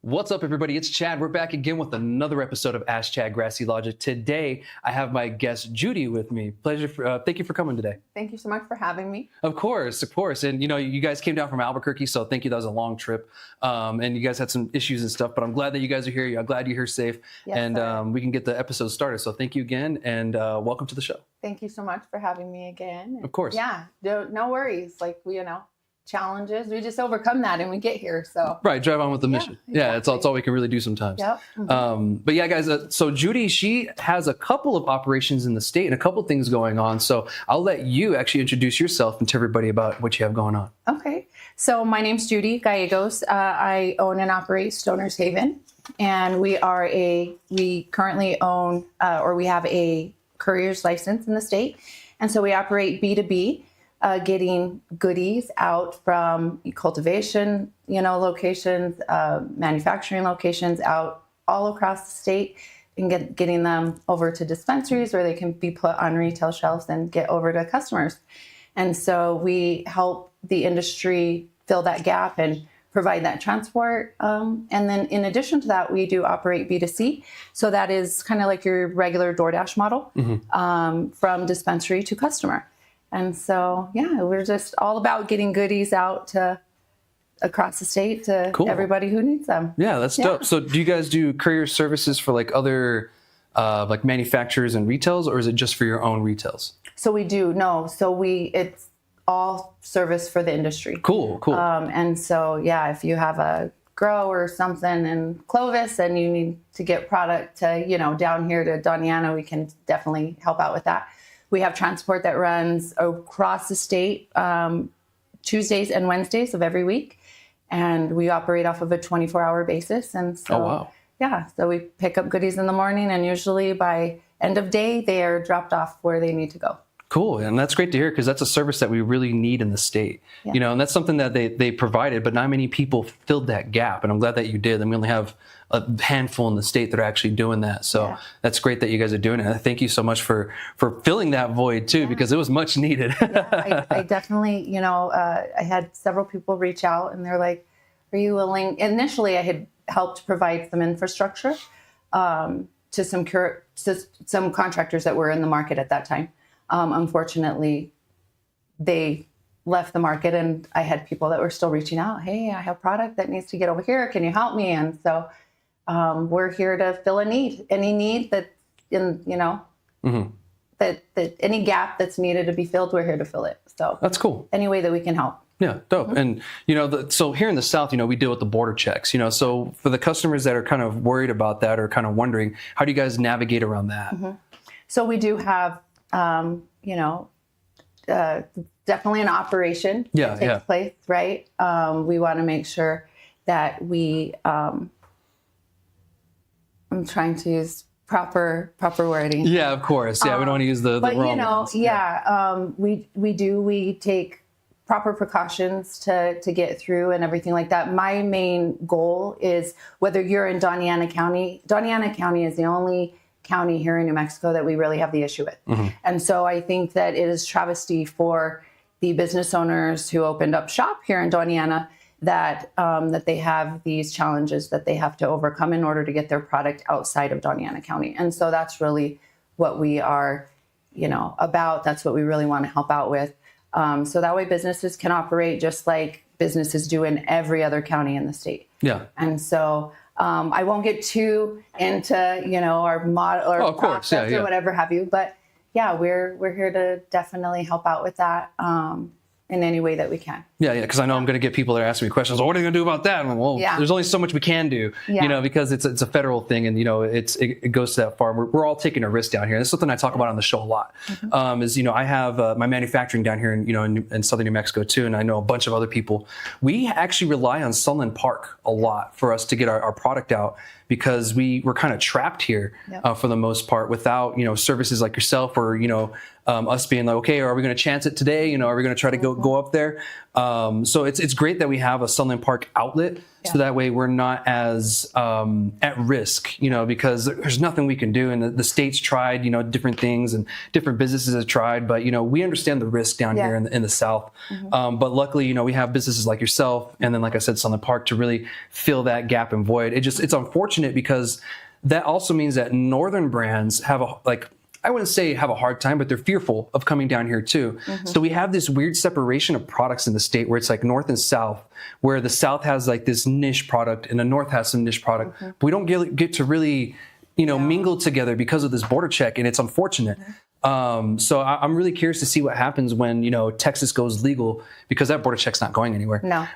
What's up, everybody? It's Chad. We're back again with another episode of Ask Chad Grassy Logic. Today, I have my guest Judy with me. Thank you for coming today. Thank you so much for having me. Of course. And you guys came down from Albuquerque, so thank you. That was a long trip, and you guys had some issues and stuff. But I'm glad that you guys are here. I'm glad you're here safe, Yes, and we can get the episode started. So thank you again, and welcome to the show. Thank you so much for having me again. Of course. Yeah. No worries. Challenges. We just overcome that and we get here. So right, drive on with the mission. Yeah, exactly. It's all we can really do sometimes. Yep. Mm-hmm. But yeah, guys. So Judy, she has a couple of operations in the state and a couple of things going on. So I'll let you actually introduce yourself and tell everybody about what you have going on. Okay. So my name's Judy Gallegos. I own and operate Stoner's Haven, and we currently own we have a courier's license in the state, and so we operate B2B. Getting goodies out from cultivation, locations, manufacturing locations out all across the state, and getting them over to dispensaries where they can be put on retail shelves and get over to customers. And so we help the industry fill that gap and provide that transport. And then in addition to that, we do operate B2C. So that is kind of like your regular DoorDash model, from dispensary to customer. And so, yeah, we're just all about getting goodies out to across the state to everybody who needs them. Yeah, that's dope. So do you guys do courier services for other manufacturers and retails, or is it just for your own retails? So we do. No. So it's all service for the industry. Cool. And so, yeah, if you have a grow or something in Clovis and you need to get product to, down here to Doniana, we can definitely help out with that. We have transport that runs across the state Tuesdays and Wednesdays of every week. And we operate off of a 24-hour basis. And so, so we pick up goodies in the morning, and usually by end of day, they are dropped off where they need to go. Cool. And that's great to hear, because that's a service that we really need in the state, and that's something that they provided, but not many people filled that gap. And I'm glad that you did. And we only have a handful in the state that are actually doing that. So that's great that you guys are doing it. Thank you so much for filling that void too, because it was much needed. I definitely, I had several people reach out and they're like, are you willing? Initially, I had helped provide some infrastructure to some contractors that were in the market at that time. Unfortunately, they left the market, and I had people that were still reaching out. Hey, I have product that needs to get over here. Can you help me? And so we're here to fill a need, any need that that any gap that's needed to be filled, we're here to fill it. So that's cool. Any way that we can help. Yeah, dope. And, so here in the South, we deal with the border checks, so for the customers that are kind of worried about that or kind of wondering, how do you guys navigate around that? So we do have, definitely an operation that takes place, right? We want to make sure that we, I'm trying to use proper wording. Yeah, of course. Yeah, we don't want to use the wrong ones. We take proper precautions to get through and everything like that. My main goal is, whether you're in Doniana County is the only county here in New Mexico that we really have the issue with. And so I think that it is travesty for the business owners who opened up shop here in Doniana that they have these challenges that they have to overcome in order to get their product outside of Doniana County. And so that's really what we are, about. That's what we really want to help out with. So that way businesses can operate just like businesses do in every other county in the state. Yeah. And so I won't get too into, our model or process or whatever have you, but we're here to definitely help out with that in any way that we can. Yeah, because I know I'm going to get people that are asking me questions. Well, what are you going to do about that? And there's only so much we can do, because it's a federal thing, and it goes to that far. We're all taking a risk down here. That's something I talk about on the show a lot. I have my manufacturing down here in southern New Mexico too, and I know a bunch of other people. We actually rely on Sunland Park a lot for us to get our product out, because we're kind of trapped here for the most part without services like yourself or us being like, okay, are we going to chance it today? Are we going to try to go up there? So it's great that we have a Sunland Park outlet, so that way we're not as at risk, because there's nothing we can do. And the state's tried, different things, and different businesses have tried, but we understand the risk down here in the South. But luckily, we have businesses like yourself, and then, like I said, Sunland Park, to really fill that gap and void. It's unfortunate because that also means that northern brands have I wouldn't say have a hard time, but they're fearful of coming down here too. So we have this weird separation of products in the state where it's like North and South, where the South has like this niche product and the North has some niche product. But we don't get to really, mingle together because of this border check, and it's unfortunate. So I'm really curious to see what happens when, Texas goes legal, because that border check's not going anywhere. No.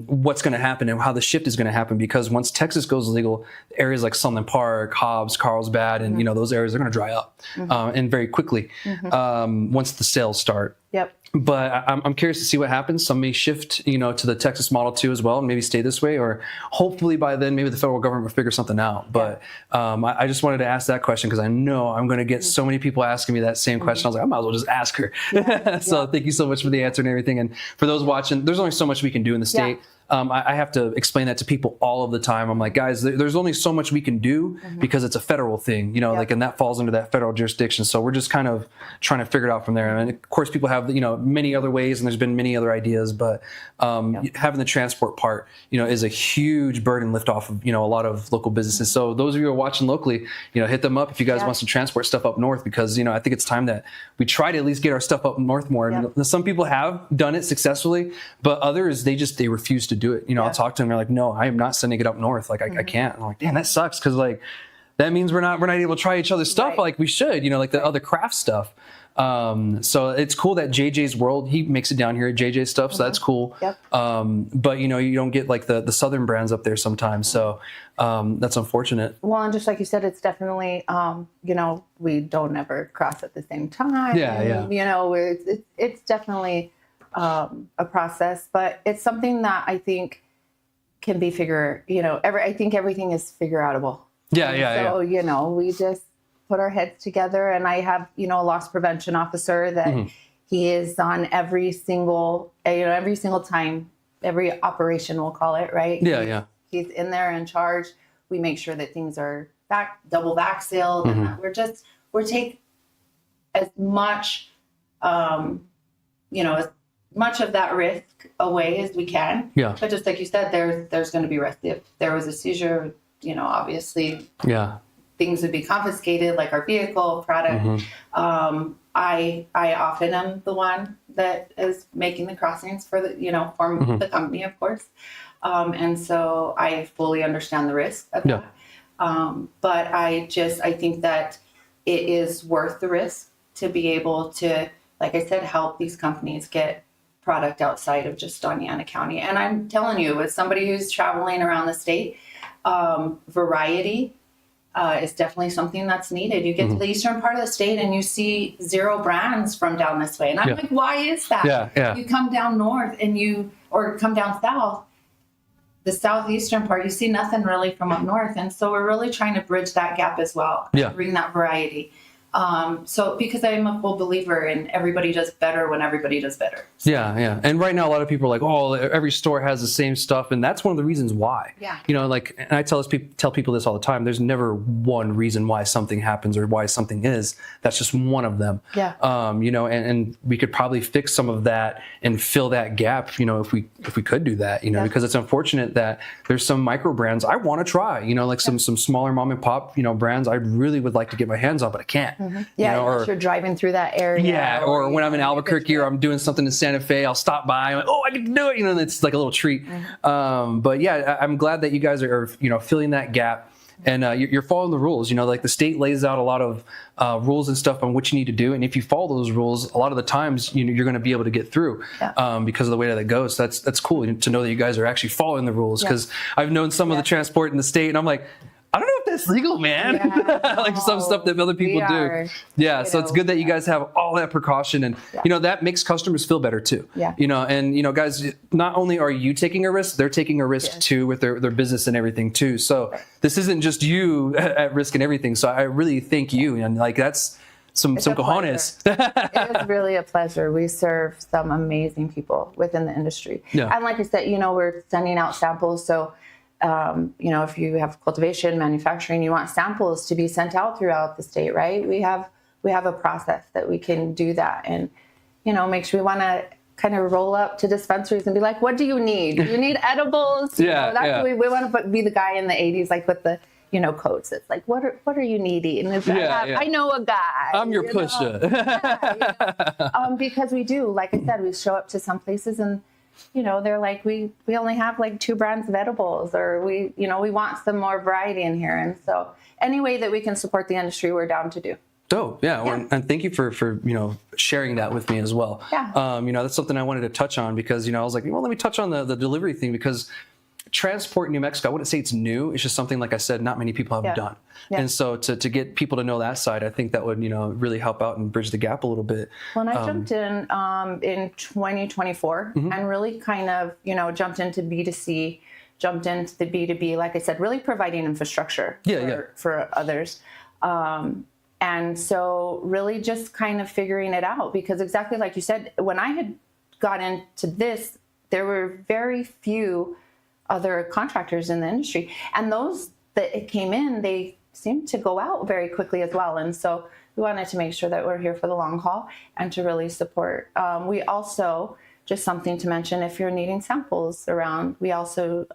What's going to happen and how the shift is going to happen, because once Texas goes legal, areas like Sunland Park, Hobbs, Carlsbad, and, those areas are going to dry up and very quickly once the sales start. Yep. But I'm curious to see what happens. Some may shift, to the Texas model too as well, and maybe stay this way, or hopefully by then maybe the federal government will figure something out. But I just wanted to ask that question because I know I'm going to get so many people asking me that same question. I was like, I might as well just ask her. So thank you so much for the answer and everything. And for those watching, there's only so much we can do in the state. I have to explain that to people all of the time. I'm like, guys, there's only so much we can do because it's a federal thing, and that falls into that federal jurisdiction. So we're just kind of trying to figure it out from there. And of course, people have, many other ways, and there's been many other ideas, but having the transport part, is a huge burden lift off of, a lot of local businesses. So those of you who are watching locally, hit them up if you guys want some transport stuff up north, because, I think it's time that we try to at least get our stuff up north more. And some people have done it successfully, but others, they refuse to do it. I'll talk to them. They're like, no, I am not sending it up north. Like I can't. I'm like, damn, that sucks. Cause that means we're not able to try each other's stuff like we should, like the other craft stuff. So it's cool that JJ's World, he makes it down here at JJ's stuff. So that's cool. Yep. But you don't get like the Southern brands up there sometimes. So, that's unfortunate. Well, and just like you said, it's definitely, we don't ever cross at the same time. It's definitely, a process, but it's something that I think can be I think everything is figure outable. So, we just put our heads together, and I have, a loss prevention officer that he is on every single time, every operation, we'll call it, right? He's in there in charge. We make sure that things are double back sealed, and we're take as much, as much of that risk away as we can. But just like you said, there's going to be risk. If there was a seizure, obviously, things would be confiscated, like our vehicle product. I often am the one that is making the crossings for the, for the company, of course. And so I fully understand the risk of that. But I think that it is worth the risk to be able to, like I said, help these companies get product outside of just Doñana County. And I'm telling you, as somebody who's traveling around the state, variety is definitely something that's needed. You get to the eastern part of the state and you see 0 brands from down this way. And I'm like, why is that? You come down north or come down south, the southeastern part, you see nothing really from up north. And so we're really trying to bridge that gap as well, bring that variety. So because I'm a full believer in everybody does better when everybody does better. So. And right now a lot of people are like, oh, every store has the same stuff. And that's one of the reasons why. And I tell people this all the time. There's never one reason why something happens or why something is. That's just one of them. And we could probably fix some of that and fill that gap, if we could do that, because it's unfortunate that there's some micro brands I want to try, like some smaller mom and pop, brands I really would like to get my hands on, but I can't. Or you're driving through that area. Or when I'm in Albuquerque or I'm doing something in Santa Fe, I'll stop by. I'm like, oh, I get to do it. And it's like a little treat. But I'm glad that you guys are filling that gap. And you're following the rules. Like the state lays out a lot of rules and stuff on what you need to do. And if you follow those rules, a lot of the times you're going to be able to get through because of the way that it goes. So that's cool to know that you guys are actually following the rules. Because I've known some of the transport in the state, and I'm like, I don't know if that's legal, man. Like some stuff that other people do. So it's good that you guys have all that precaution, and that makes customers feel better too. And guys, not only are you taking a risk, they're taking a risk too with their business and everything too. So this isn't just you at risk and everything. So I really thank you, and like that's some cojones. It is really a pleasure. We serve some amazing people within the industry. Yeah. And like I said, we're sending out samples. So, if you have cultivation, manufacturing, you want samples to be sent out throughout the state, right? We have a process that we can do that. And, make sure we want to kind of roll up to dispensaries and be like, what do you need? Do you need edibles? Yeah. We want to be the guy in the 80s, like with the, coats. It's like, what are you needing? And I know a guy. I'm your pusher. Because we do, like I said, we show up to some places and, they're like, we only have like 2 brands of edibles, or we want some more variety in here. And so any way that we can support the industry, we're down to do. Dope. Yeah. Well, and thank you for sharing that with me as well. Yeah. That's something I wanted to touch on because, I was like, let me touch on the delivery thing, because transport in New Mexico, I wouldn't say it's new. It's just something, like I said, not many people have done. Yeah. And so to get people to know that side, I think that would, really help out and bridge the gap a little bit. When I jumped in 2024 and really kind of, jumped into B2C, jumped into the B2B, like I said, really providing infrastructure for others. And so really just kind of figuring it out, because exactly like you said, when I had got into this, there were very few other contractors in the industry. And those that came in, they seemed to go out very quickly as well. And so we wanted to make sure that we're here for the long haul and to really support. We also, just something to mention, if you're needing samples around, we also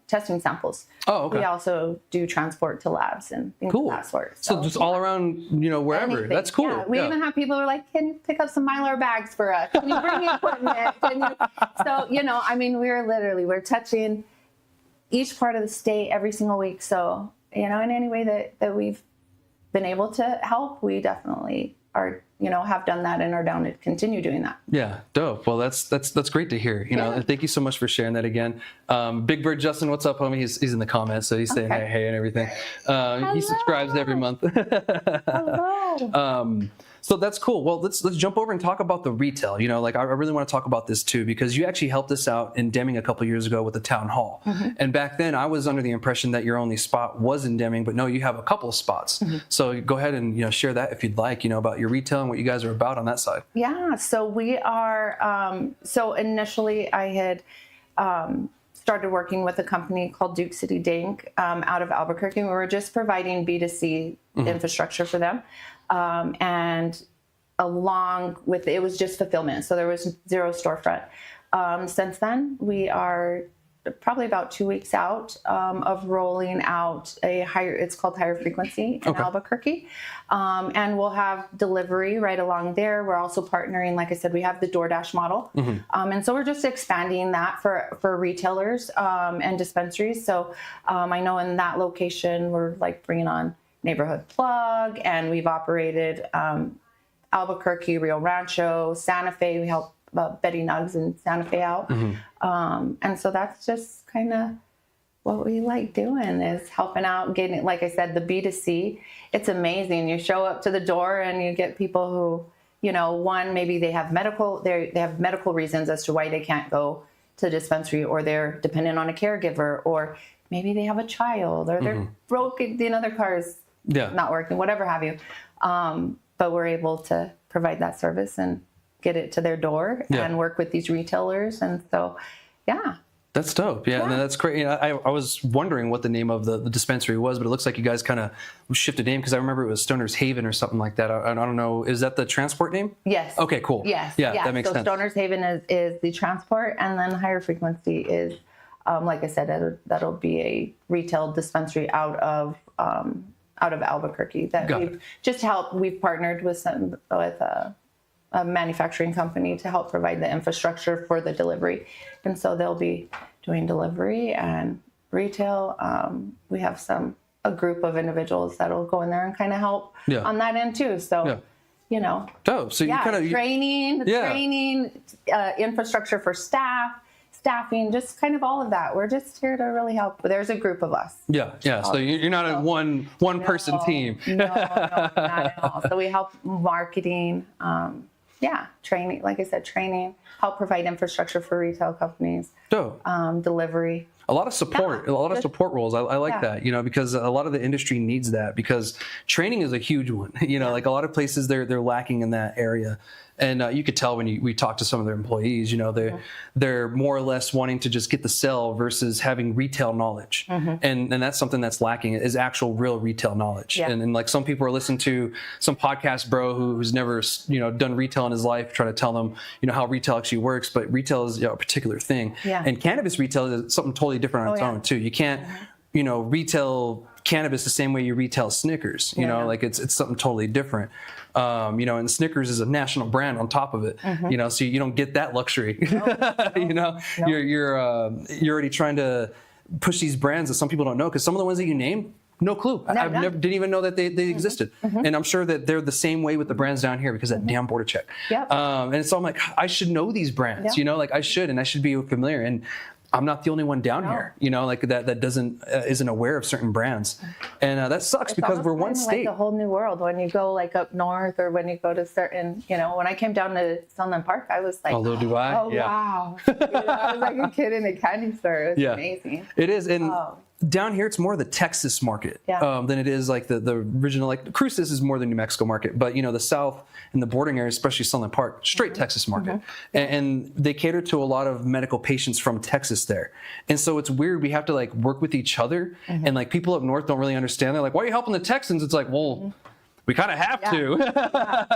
testing samples. Oh, okay. We also do transport to labs and things of that sort. So just all around, wherever. Anything. That's cool. Yeah. We even have people who are like, can you pick up some Mylar bags for us? Can you bring equipment? So, we're touching each part of the state every single week. So, in any way that we've been able to help, we definitely are, have done that and are down to continue doing that. Yeah, dope. Well, that's great to hear. And thank you so much for sharing that again. Big Bird Justin, what's up, homie? He's in the comments, so he's saying hey and everything. He subscribes every month. Hello. So that's cool. Well, let's jump over and talk about the retail. I really want to talk about this too, because you actually helped us out in Deming a couple years ago with the town hall. Mm-hmm. And back then I was under the impression that your only spot was in Deming, but no, you have a couple of spots. Mm-hmm. So go ahead and share that if you'd like, about your retail and what you guys are about on that side. Yeah. So we are. So initially I had started working with a company called Duke City Dank out of Albuquerque. We were just providing B2C infrastructure for them. And along with it was just fulfillment. So there was zero storefront. Since then, we are probably about 2 weeks out of rolling out it's called higher frequency in Albuquerque. And we'll have delivery right along there. We're also partnering, like I said, we have the DoorDash model. Mm-hmm. And so we're just expanding that for retailers and dispensaries. So I know in that location, we're like bringing on Neighborhood Plug, and we've operated Albuquerque, Rio Rancho, Santa Fe. We help Betty Nugs and Santa Fe out. Mm-hmm. And so that's just kind of what we like doing, is helping out, getting, like I said, the B2C. It's amazing. You show up to the door and you get people who, one, maybe they have medical reasons as to why they can't go to the dispensary, or they're dependent on a caregiver, or maybe they have a child, or they're broken, their car's not working, whatever have you. But we're able to provide that service and get it to their door and work with these retailers. And so, That's dope. Yeah. And that's great. I was wondering what the name of the dispensary was, but it looks like you guys kind of shifted name, because I remember it was Stoner's Haven or something like that. I don't know. Is that the transport name? Yes. Okay, cool. Yes. Yeah, that makes sense. So Stoner's Haven is the transport, and then higher frequency is, like I said, that'll be a retail dispensary out of Albuquerque that we've just helped. We've partnered with a manufacturing company to help provide the infrastructure for the delivery. And so they'll be doing delivery and retail. We have a group of individuals that'll go in there and kind of help on that end too. So, dope. So you kind of training, infrastructure for staffing, just kind of all of that. We're just here to really help. There's a group of us. Yeah. So you're not a one person team. No, not at all. So we help marketing, training, like I said, help provide infrastructure for retail companies, delivery. A lot of support, a lot of support roles. I like that, because a lot of the industry needs that, because training is a huge one. Like a lot of places they're lacking in that area. And you could tell when we talk to some of their employees, they're more or less wanting to just get the sell versus having retail knowledge. And that's something that's lacking, is actual real retail knowledge. And like some people are listening to some podcast bro who's never, done retail in his life, trying to tell them, how retail actually works. But retail is a particular thing. And cannabis retail is something totally different on its own too. You can't, retail cannabis the same way you retail Snickers. Like it's something totally different. And Snickers is a national brand on top of it. So you don't get that luxury. No. You're already trying to push these brands that some people don't know, because some of the ones that you name, no clue. Didn't even know that they existed. And I'm sure that they're the same way with the brands down here, because of that damn border check. And so I'm like, I should know these brands. Like I should be familiar. And I'm not the only one down here, like that isn't aware of certain brands, and that sucks, because we're one state. Like a whole new world when you go like up north, or when you go to certain, when I came down to Sunland Park, I was like, although do I? Oh wow! I was like a kid in a candy store. It was amazing. It is, and down here it's more the Texas market than it is like the original. Like Cruces is more the New Mexico market, but the South and the bordering area, especially Sunland Park, straight Texas market, and they cater to a lot of medical patients from Texas there. And so it's weird, we have to like work with each other, and like people up north don't really understand. They're like, why are you helping the Texans? It's like, well, we kind of have to.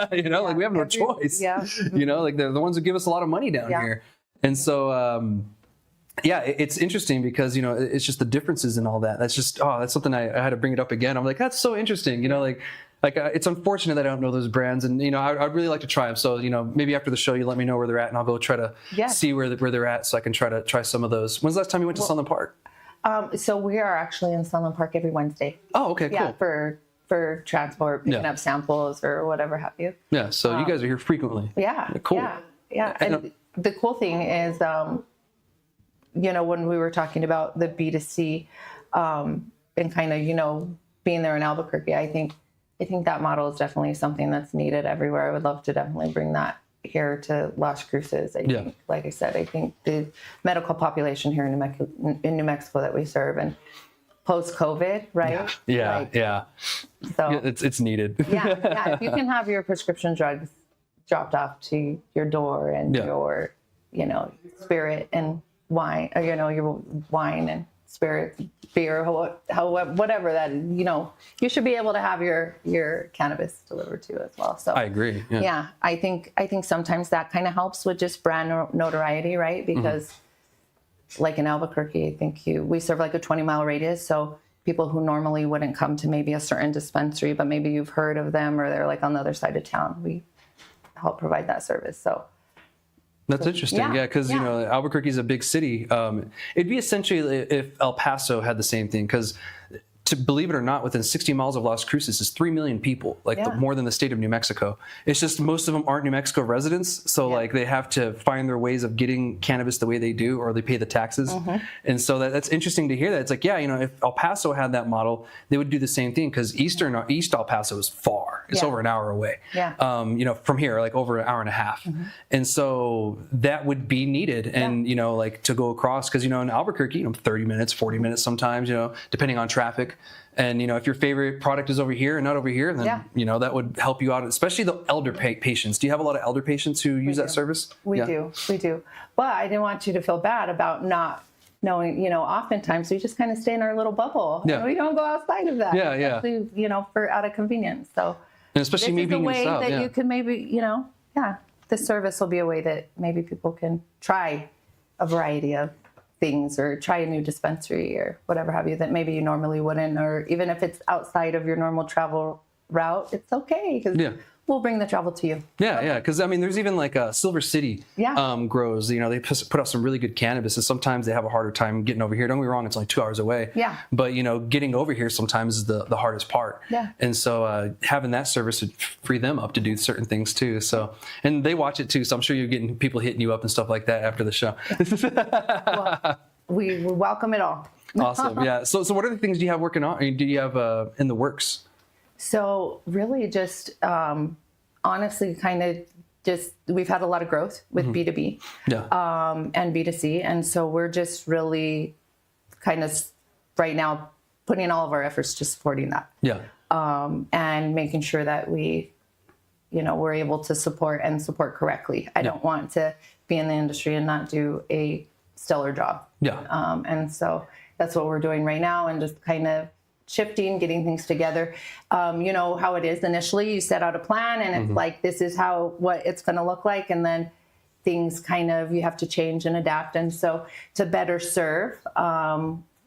Like we have no choice. Like they're the ones who give us a lot of money down here. And so it's interesting, because it's just the differences and all that. That's just that's something I had to bring it up again. I'm like, that's so interesting. It's unfortunate that I don't know those brands, and I'd really like to try them. So maybe after the show you let me know where they're at, and I'll go try to see where they're at, so I can try some of those. When's the last time you went to Sunland Park? So we are actually in Sunland Park every Wednesday. Oh, okay, cool. Yeah, for transport, picking up samples or whatever have you. Yeah, so you guys are here frequently. Yeah, cool. Yeah. And the cool thing is, when we were talking about the B2C, and kind of being there in Albuquerque, I think that model is definitely something that's needed everywhere. I would love to definitely bring that here to Las Cruces. I think, like I said, I think the medical population here in New Mexico that we serve, and post-COVID, right? So it's needed. If you can have your prescription drugs dropped off to your door, and your, spirit and wine, or, your wine and spirit, beer, whatever that, you should be able to have your cannabis delivered to as well. So I agree. I think sometimes that kind of helps with just brand notoriety, right? Because like in Albuquerque, I think we serve like a 20-mile radius. So people who normally wouldn't come to maybe a certain dispensary, but maybe you've heard of them, or they're like on the other side of town, we help provide that service. So that's interesting. Because Albuquerque is a big city. It'd be essentially if El Paso had the same thing, because to believe it or not, within 60 miles of Las Cruces is 3 million people, more than the state of New Mexico. It's just most of them aren't New Mexico residents, so like they have to find their ways of getting cannabis the way they do, or they pay the taxes. And so that's interesting to hear that. It's like, if El Paso had that model, they would do the same thing, because East El Paso is far. It's over an hour away. From here, like over an hour and a half. And so that would be needed, and like to go across, because in Albuquerque, 30 minutes, 40 minutes sometimes, depending on traffic. And if your favorite product is over here and not over here, then that would help you out, especially the elder patients. Do you have a lot of elder patients who use that service? We do. But I didn't want you to feel bad about not knowing. Oftentimes we just kind of stay in our little bubble. And we don't go outside of that. Especially, for out of convenience. So, and especially this me being is a way South, that you can maybe, this service will be a way that maybe people can try a variety of things, or try a new dispensary, or whatever have you, that maybe you normally wouldn't, or even if it's outside of your normal travel route, it's okay, because we'll bring the travel to you. Because there's even like Silver City grows. They put out some really good cannabis, and sometimes they have a harder time getting over here. Don't get me wrong, it's only 2 hours away. But getting over here sometimes is the hardest part. And so having that service would free them up to do certain things too. So, and they watch it too. So I'm sure you're getting people hitting you up and stuff like that after the show. Well, we welcome it all. Awesome. So what are the things do you have working on? Or do you have in the works? So really just honestly kind of just, we've had a lot of growth with B2B and B2C. And so we're just really kind of right now putting all of our efforts to supporting that. Yeah. And making sure that we, we're able to support correctly. I don't want to be in the industry and not do a stellar job. Yeah. And so that's what we're doing right now, and just kind of shifting, getting things together. You know how it is initially, you set out a plan and it's like, this is what it's going to look like. And then things kind of, you have to change and adapt. And so to better serve,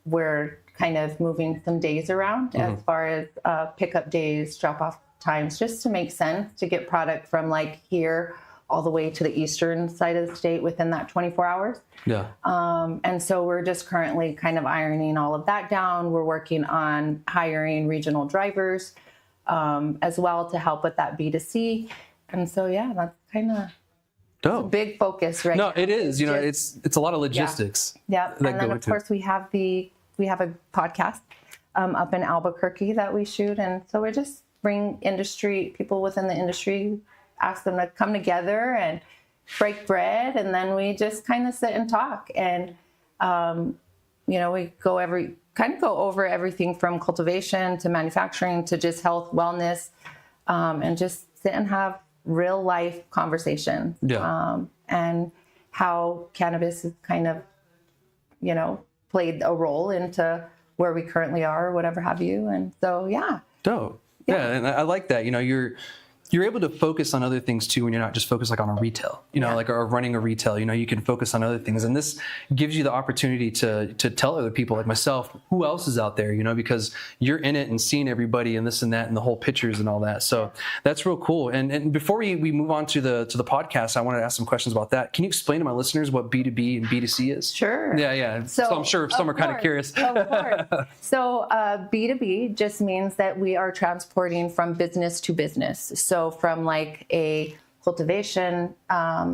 we're kind of moving some days around as far as pickup days, drop off times, just to make sense to get product from like here all the way to the eastern side of the state within that 24 hours. Yeah. And so we're just currently kind of ironing all of that down. We're working on hiring regional drivers as well to help with that B2C. And so, yeah, that's kind of a big focus right now. No, it is. It's a lot of logistics. Yeah. And then, of course, we have a podcast up in Albuquerque that we shoot. And so we just bring people within the industry, ask them to come together and break bread, and then we just kind of sit and talk. And we go over everything from cultivation to manufacturing to just health, wellness, and just sit and have real life conversations. Yeah. And how cannabis has kind of, played a role into where we currently are, or whatever have you. And so, yeah. Dope. Yeah, and I like that. You're able to focus on other things too when you're not just focused like on a retail, or running a retail. You can focus on other things, and this gives you the opportunity to tell other people like myself who else is out there, because you're in it and seeing everybody and this and that and the whole pictures and all that. So that's real cool. And before we move on to the podcast, I wanted to ask some questions about that. Can you explain to my listeners what B2B and B2C is? Sure. Yeah. So I'm sure some are kind of curious. Of course. So B2B just means that we are transporting from business to business. So from like a cultivation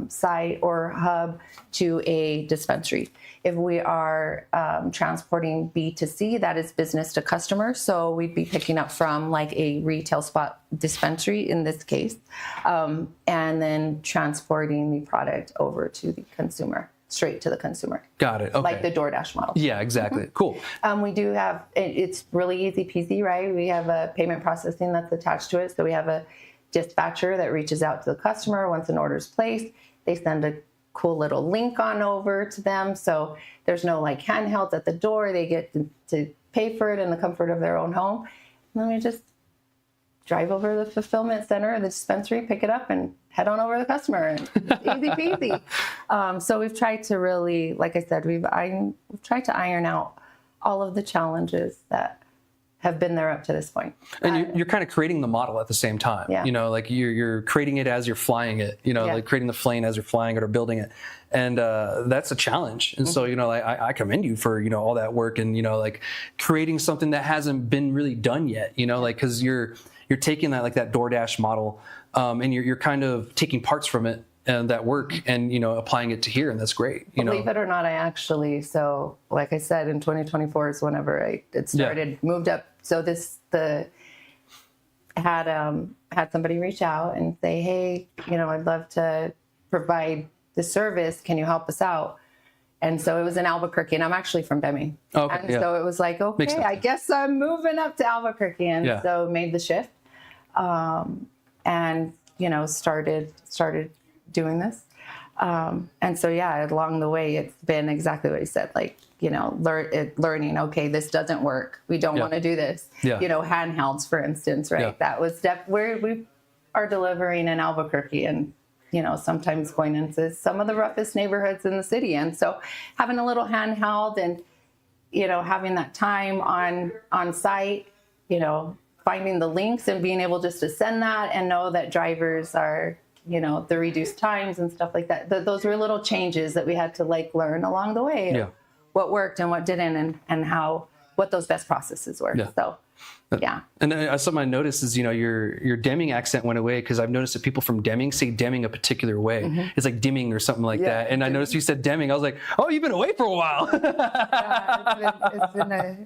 site or hub to a dispensary. If we are transporting B2C, that is business to customer. So we'd be picking up from like a retail spot dispensary in this case, and then transporting the product over to the consumer, straight to the consumer. Got it. Okay. Like the DoorDash model. Yeah, exactly. Cool. We do have, it's really easy peasy, right? We have a payment processing that's attached to it. So we have a dispatcher that reaches out to the customer once an order is placed. They send a cool little link on over to them. So there's no like handhelds at the door. They get to pay for it in the comfort of their own home. And then we just drive over to the fulfillment center or the dispensary, pick it up, and head on over to the customer. Easy peasy. So we've tried to really, like I said, we've tried to iron out all of the challenges that have been there up to this point. And you're kind of creating the model at the same time. Yeah. Like you're creating it as you're flying it, like creating the plane as you're flying it or building it. And that's a challenge. And so, I commend you for, all that work and, like creating something that hasn't been really done yet, cause you're taking that, like that DoorDash model, and you're kind of taking parts from it and that work and, applying it to here. And that's great. Believe it or not, so like I said, in 2024 is whenever it started, moved up. So had somebody reach out and say, hey, I'd love to provide this service. Can you help us out? And so it was in Albuquerque, and I'm actually from Deming. Okay, and so it was like, okay, I guess I'm moving up to Albuquerque. And so made the shift, and, started doing this. And so, along the way, it's been exactly what you said, like, learning, okay, this doesn't work. We don't want to do this. Yeah. Handhelds, for instance, right? Yeah. That was where we are delivering in Albuquerque and, sometimes going into some of the roughest neighborhoods in the city. And so having a little handheld and, having that time on site, finding the links and being able just to send that and know that drivers are, the reduced times and stuff like that. Those were little changes that we had to learn along the way. Yeah. What worked and what didn't, and what those best processes were. Yeah. So, yeah. And then something I noticed is, your Deming accent went away because I've noticed that people from Deming say Deming a particular way. Mm-hmm. It's like dimming or something like that. And I noticed you said Deming. I was like, oh, you've been away for a while.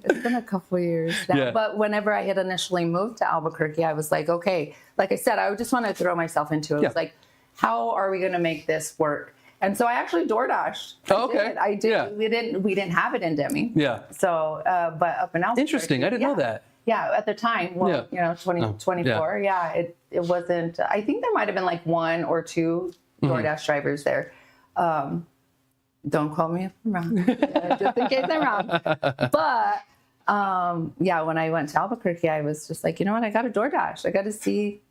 It's been a couple of years now. Yeah. But whenever I had initially moved to Albuquerque, I was like, okay, like I said, I just want to throw myself into it. It was like, how are we going to make this work? And so I actually DoorDashed. I did. Yeah. We didn't have it in Deming. Yeah. So, but up in Albuquerque. Interesting. I didn't know that. Yeah, at the time, 2024. Yeah, it wasn't. I think there might have been like 1 or 2 DoorDash drivers there. Don't call me if I'm wrong, just in case I'm wrong. But when I went to Albuquerque, I was just like, you know what? I got a DoorDash. I got to see,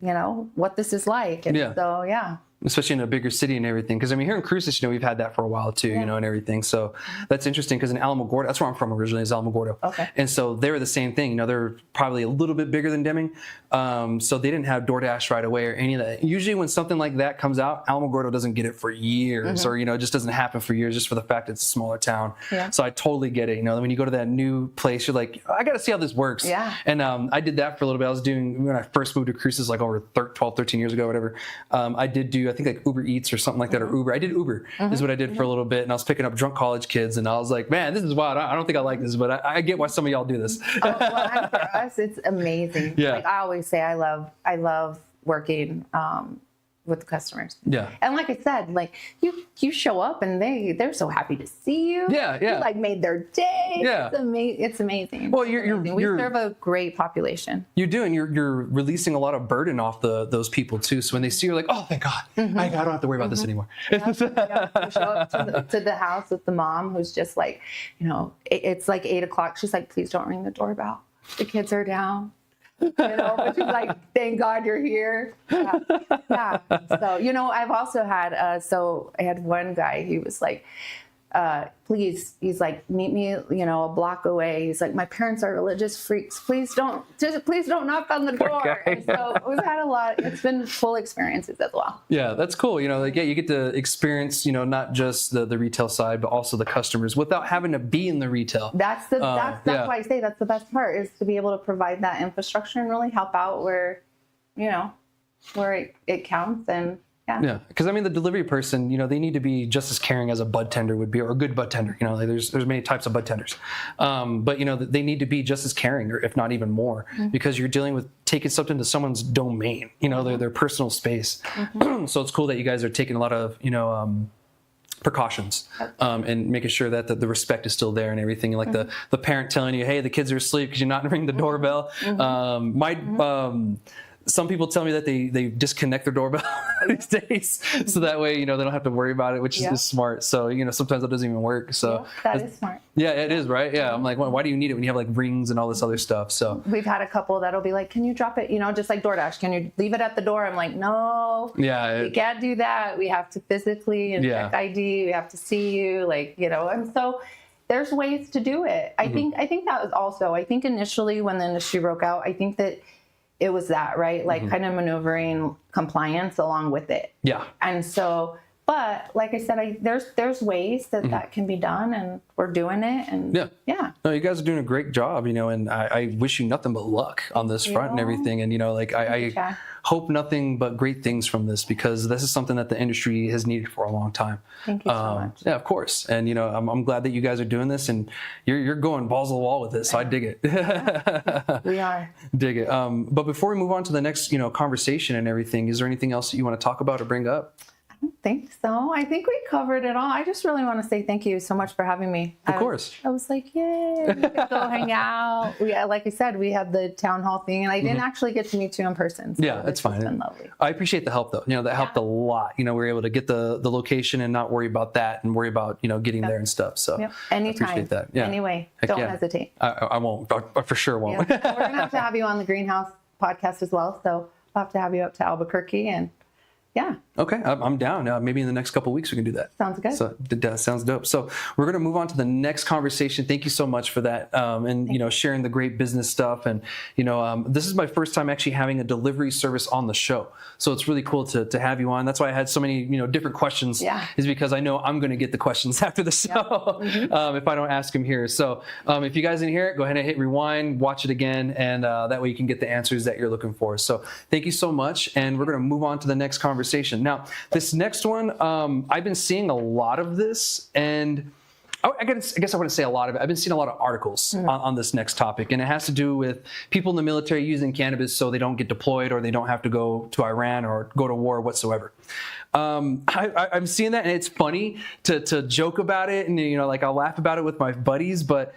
what this is like. And so, yeah. Especially in a bigger city and everything. Because I mean, here in Cruces, we've had that for a while too, and everything. So that's interesting because in Alamogordo, that's where I'm from originally, is Alamogordo. Okay. And so they were the same thing. They're probably a little bit bigger than Deming. So they didn't have DoorDash right away or any of that. Usually when something like that comes out, Alamogordo doesn't get it for years, or, it just doesn't happen for years just for the fact it's a smaller town. Yeah. So I totally get it. When you go to that new place, you're like, I got to see how this works. Yeah. And I did that for a little bit. I was doing, when I first moved to Cruces, like over 12, 13 years ago, whatever, I did do, I think like Uber Eats or something like that, or Uber. I did Uber is what I did for a little bit, and I was picking up drunk college kids, and I was like, man, this is wild. I don't think I like this, but I get why some of y'all do this. Well, for us, it's amazing. Yeah. Like I always say, I love working with the customers. Yeah. And like I said, like you show up and they're so happy to see you. Yeah, yeah. You like made their day. Yeah. It's amazing. Well, we serve a great population. You do, and you're releasing a lot of burden off those people too. So when they see you, like, oh, thank God, I don't have to worry about this anymore. Yeah. You show up to the house with the mom who's just like, it's like 8:00. She's like, please don't ring the doorbell. The kids are down. But she's like, thank God you're here. Yeah. So, I've also had, I had one guy, he was like, please, he's like, meet me, a block away. He's like, my parents are religious freaks. Please don't knock on the door. And so we've had a lot, it's been full experiences as well. Yeah, that's cool. You get to experience, not just the retail side, but also the customers without having to be in the retail. That's why I say that's the best part, is to be able to provide that infrastructure and really help out where it counts. And yeah, because I mean, the delivery person, they need to be just as caring as a bud tender would be, or a good bud tender. There's many types of bud tenders, but they need to be just as caring, or if not even more, because you're dealing with taking something to someone's domain, their personal space. So it's cool that you guys are taking a lot of precautions and making sure that the respect is still there and everything. Like the parent telling you, hey, the kids are asleep because you're not ringing the doorbell. Some people tell me that they disconnect their doorbell these days, so that way they don't have to worry about it, which is smart. So sometimes that doesn't even work. So that is smart. Yeah, it is, right? Yeah, I'm like, why do you need it when you have like rings and all this other stuff? So we've had a couple that'll be like, can you drop it? Just like DoorDash, can you leave it at the door? I'm like, no. Yeah, we can't do that. We have to physically and check ID. We have to see you, and so. There's ways to do it. I think that was also. I think initially when the industry broke out, I think that it was that, right? Like kind of maneuvering compliance along with it. Yeah. And so, but like I said, there's ways that can be done, and we're doing it. And yeah. No, you guys are doing a great job, and I wish you nothing but luck on this front and everything. And, I hope nothing but great things from this, because this is something that the industry has needed for a long time. Thank you so much. Yeah, of course. And, I'm glad that you guys are doing this, and you're going balls to the wall with this. So I dig it. Yeah, we are. Dig it. But before we move on to the next, conversation and everything, is there anything else that you want to talk about or bring up? I don't think so. I think we covered it all. I just really want to say thank you so much for having me. Of course. I was like, yay, we could go hang out. Like I said, we had the town hall thing, and I didn't actually get to meet you in person. So yeah, that's fine. It's been lovely. I appreciate the help, though. That helped a lot. We were able to get the location and not worry about that, and worry about, getting there and stuff. So anytime. I appreciate that. Yeah. Anyway, don't hesitate. I won't. I for sure won't. We're going to have you on the Greenhouse podcast as well. So we'll have to have you up to Albuquerque, and yeah. Okay, I'm down. Maybe in the next couple of weeks we can do that. Sounds good. So that sounds dope. So we're going to move on to the next conversation. Thank you so much for that, and sharing the great business stuff. And this is my first time actually having a delivery service on the show, so it's really cool to have you on. That's why I had so many different questions. Yeah. Is because I know I'm going to get the questions after the show if I don't ask them here. So if you guys didn't hear it, go ahead and hit rewind, watch it again, and that way you can get the answers that you're looking for. So thank you so much, and we're going to move on to the next conversation. Now, this next one, I've been seeing a lot of this, and I guess I wouldn't say a lot of it. I've been seeing a lot of articles on this next topic, and it has to do with people in the military using cannabis so they don't get deployed or they don't have to go to Iran or go to war whatsoever. I'm seeing that, and it's funny to joke about it, and like I'll laugh about it with my buddies, but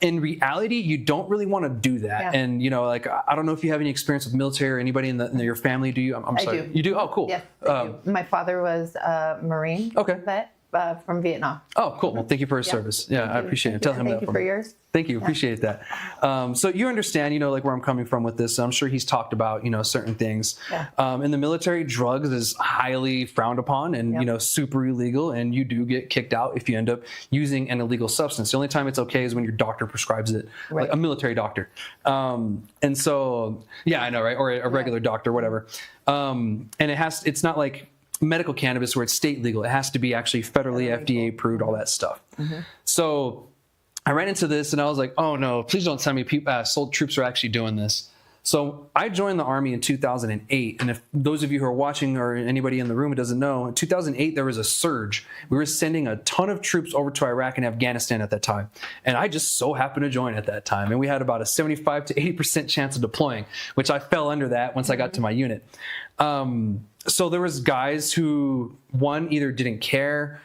in reality, you don't really want to do that. Yeah. And, like, I don't know if you have any experience with military or anybody in your family. Do you? I'm sorry. I do. You do? Oh, cool. Yes, I do. My father was a Marine vet from Vietnam. Oh, cool. Well, thank you for his service. Yeah, I appreciate it. Tell him that. Thank you for yours. Thank you. Appreciate that. So you understand, like where I'm coming from with this. I'm sure he's talked about, certain things. Yeah. In the military, drugs is highly frowned upon and, super illegal. And you do get kicked out if you end up using an illegal substance. The only time it's okay is when your doctor prescribes it, like a military doctor. And so, yeah, I know, right? Or a regular doctor, whatever. And it's not like medical cannabis where it's state legal. It has to be actually federally FDA approved, all that stuff. So I ran into this and I was like, oh no, please don't tell me troops are actually doing this. So I joined the Army in 2008. And if those of you who are watching or anybody in the room who doesn't know, in 2008, there was a surge. We were sending a ton of troops over to Iraq and Afghanistan at that time. And I just so happened to join at that time. And we had about a 75 to 80% chance of deploying, which I fell under that once I got to my unit. So there was guys who, one, either didn't care,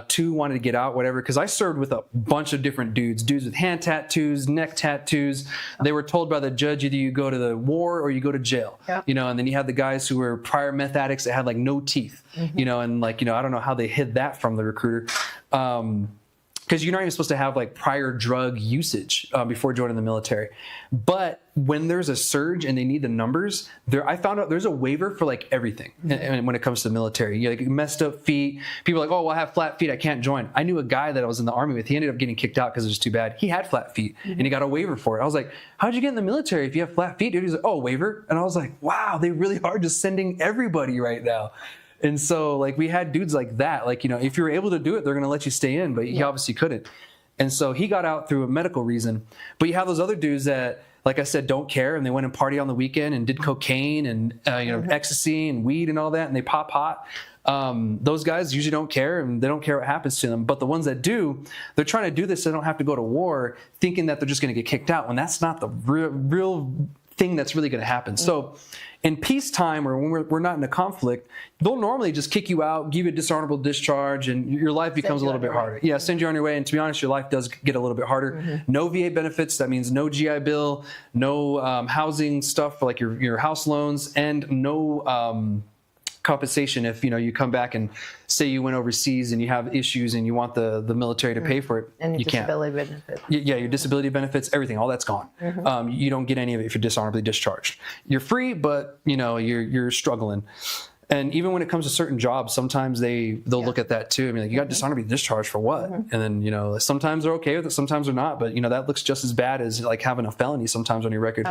two, wanted to get out, whatever, because I served with a bunch of different dudes with hand tattoos, neck tattoos. They were told by the judge, either you go to the war or you go to jail. Yep. And then you had the guys who were prior meth addicts that had like no teeth, and like, I don't know how they hid that from the recruiter. Because you're not even supposed to have like prior drug usage before joining the military. But when there's a surge and they need the numbers, I found out there's a waiver for like everything. And when it comes to the military, like messed up feet, people are like, oh, well, I have flat feet, I can't join. I knew a guy that I was in the Army with. He ended up getting kicked out because it was too bad. He had flat feet and he got a waiver for it. I was like, how'd you get in the military if you have flat feet? Dude, he's like, oh, waiver. And I was like, wow, they really are just sending everybody right now. And so like we had dudes like that, like, if you're able to do it, they're going to let you stay in, but he obviously couldn't. And so he got out through a medical reason. But you have those other dudes that, like I said, don't care. And they went and party on the weekend and did cocaine and, ecstasy and weed and all that. And they pop pot. Those guys usually don't care and they don't care what happens to them. But the ones that do, they're trying to do this so they don't have to go to war thinking that they're just going to get kicked out when that's not the real thing that's really going to happen. So in peacetime or when we're not in a conflict, they'll normally just kick you out, give you a dishonorable discharge, and your life becomes a little bit harder. Yeah, send you on your way. And to be honest, your life does get a little bit harder. No VA benefits. That means no GI Bill, no housing stuff for like your house loans, and no compensation if you come back and say you went overseas and you have issues and you want the military to pay for it. And your disability benefits. Yeah, your disability benefits, everything, all that's gone. You don't get any of it if you're dishonorably discharged. You're free, but you're struggling. And even when it comes to certain jobs, sometimes they'll look at that too. I mean, like, you got dishonorably discharged for what? And then sometimes they're okay with it, sometimes they're not. But that looks just as bad as like having a felony sometimes on your record.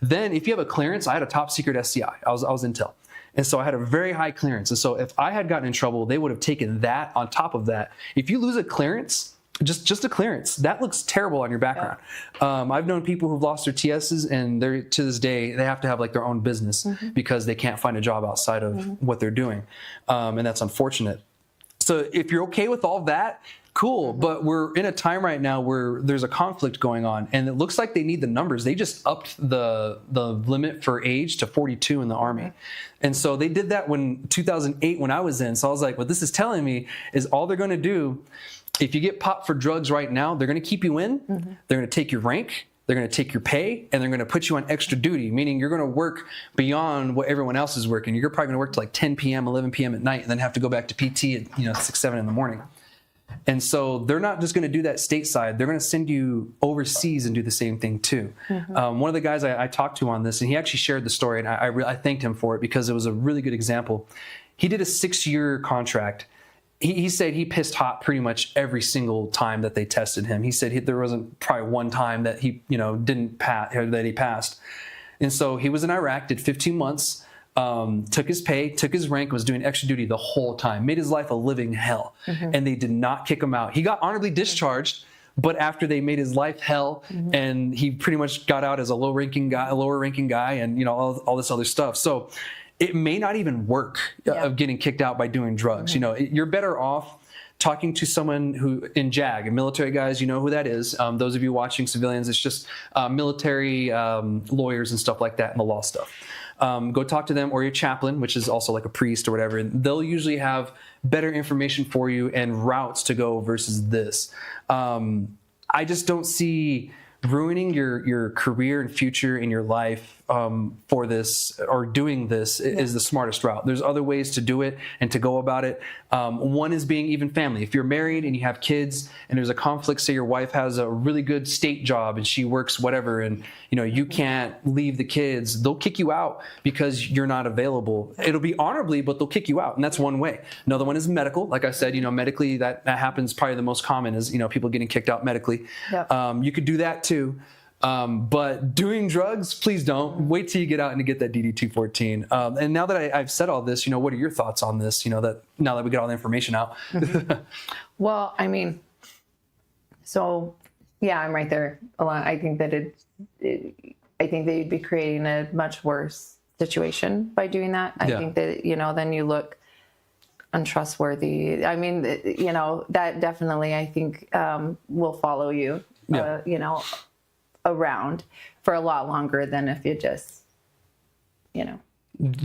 Then if you have a clearance, I had a top secret SCI. I was intel. And so I had a very high clearance. And so if I had gotten in trouble, they would have taken that on top of that. If you lose a clearance, just a clearance, that looks terrible on your background. I've known people who've lost their TSs and they're, to this day, they have to have like their own business because they can't find a job outside of what they're doing. And that's unfortunate. So if you're okay with all that, cool. But we're in a time right now where there's a conflict going on and it looks like they need the numbers. They just upped the limit for age to 42 in the Army. And so they did that when 2008 when I was in. So I was like, what this is telling me is all they're going to do, if you get popped for drugs right now, they're going to keep you in. They're going to take your rank. They're going to take your pay and they're going to put you on extra duty, meaning you're going to work beyond what everyone else is working. You're probably going to work till like 10 p.m., 11 p.m. at night and then have to go back to PT at 6, 7 in the morning. And so they're not just going to do that stateside. They're going to send you overseas and do the same thing too. One of the guys I talked to on this, and he actually shared the story, and I thanked him for it because it was a really good example. He did a 6-year contract. He said he pissed hot pretty much every single time that they tested him. He said there wasn't probably one time that he didn't pass, or that he passed. And so he was in Iraq, did 15 months. Took his pay, took his rank, was doing extra duty the whole time, made his life a living hell. And they did not kick him out. He got honorably discharged, but after they made his life hell and he pretty much got out as a lower ranking guy and all this other stuff. So it may not even work of getting kicked out by doing drugs. You're better off talking to someone who in JAG, and military guys, you know who that is. Those of you watching civilians, it's just military lawyers and stuff like that and the law stuff. Go talk to them, or your chaplain, which is also like a priest or whatever. And they'll usually have better information for you and routes to go versus this. I just don't see ruining your career and future in your life for this, or doing this is the smartest route. There's other ways to do it and to go about it. One is being even family. If you're married and you have kids and there's a conflict, say your wife has a really good state job and she works whatever, and you can't leave the kids, they'll kick you out because you're not available. It'll be honorably, but they'll kick you out, and that's one way. Another one is medical. Like I said, medically that happens. Probably the most common is people getting kicked out medically. Yep. You could do that too. But doing drugs, please don't. Wait till you get out and to get that DD-214. And now that I've said all this, what are your thoughts on this? That now that we got all the information out. Well, I mean, so yeah, I'm right there a lot. I think that I think that you'd be creating a much worse situation by doing that. I think that, then you look untrustworthy. I mean, that definitely, I think, will follow you, around for a lot longer than if you just chilled.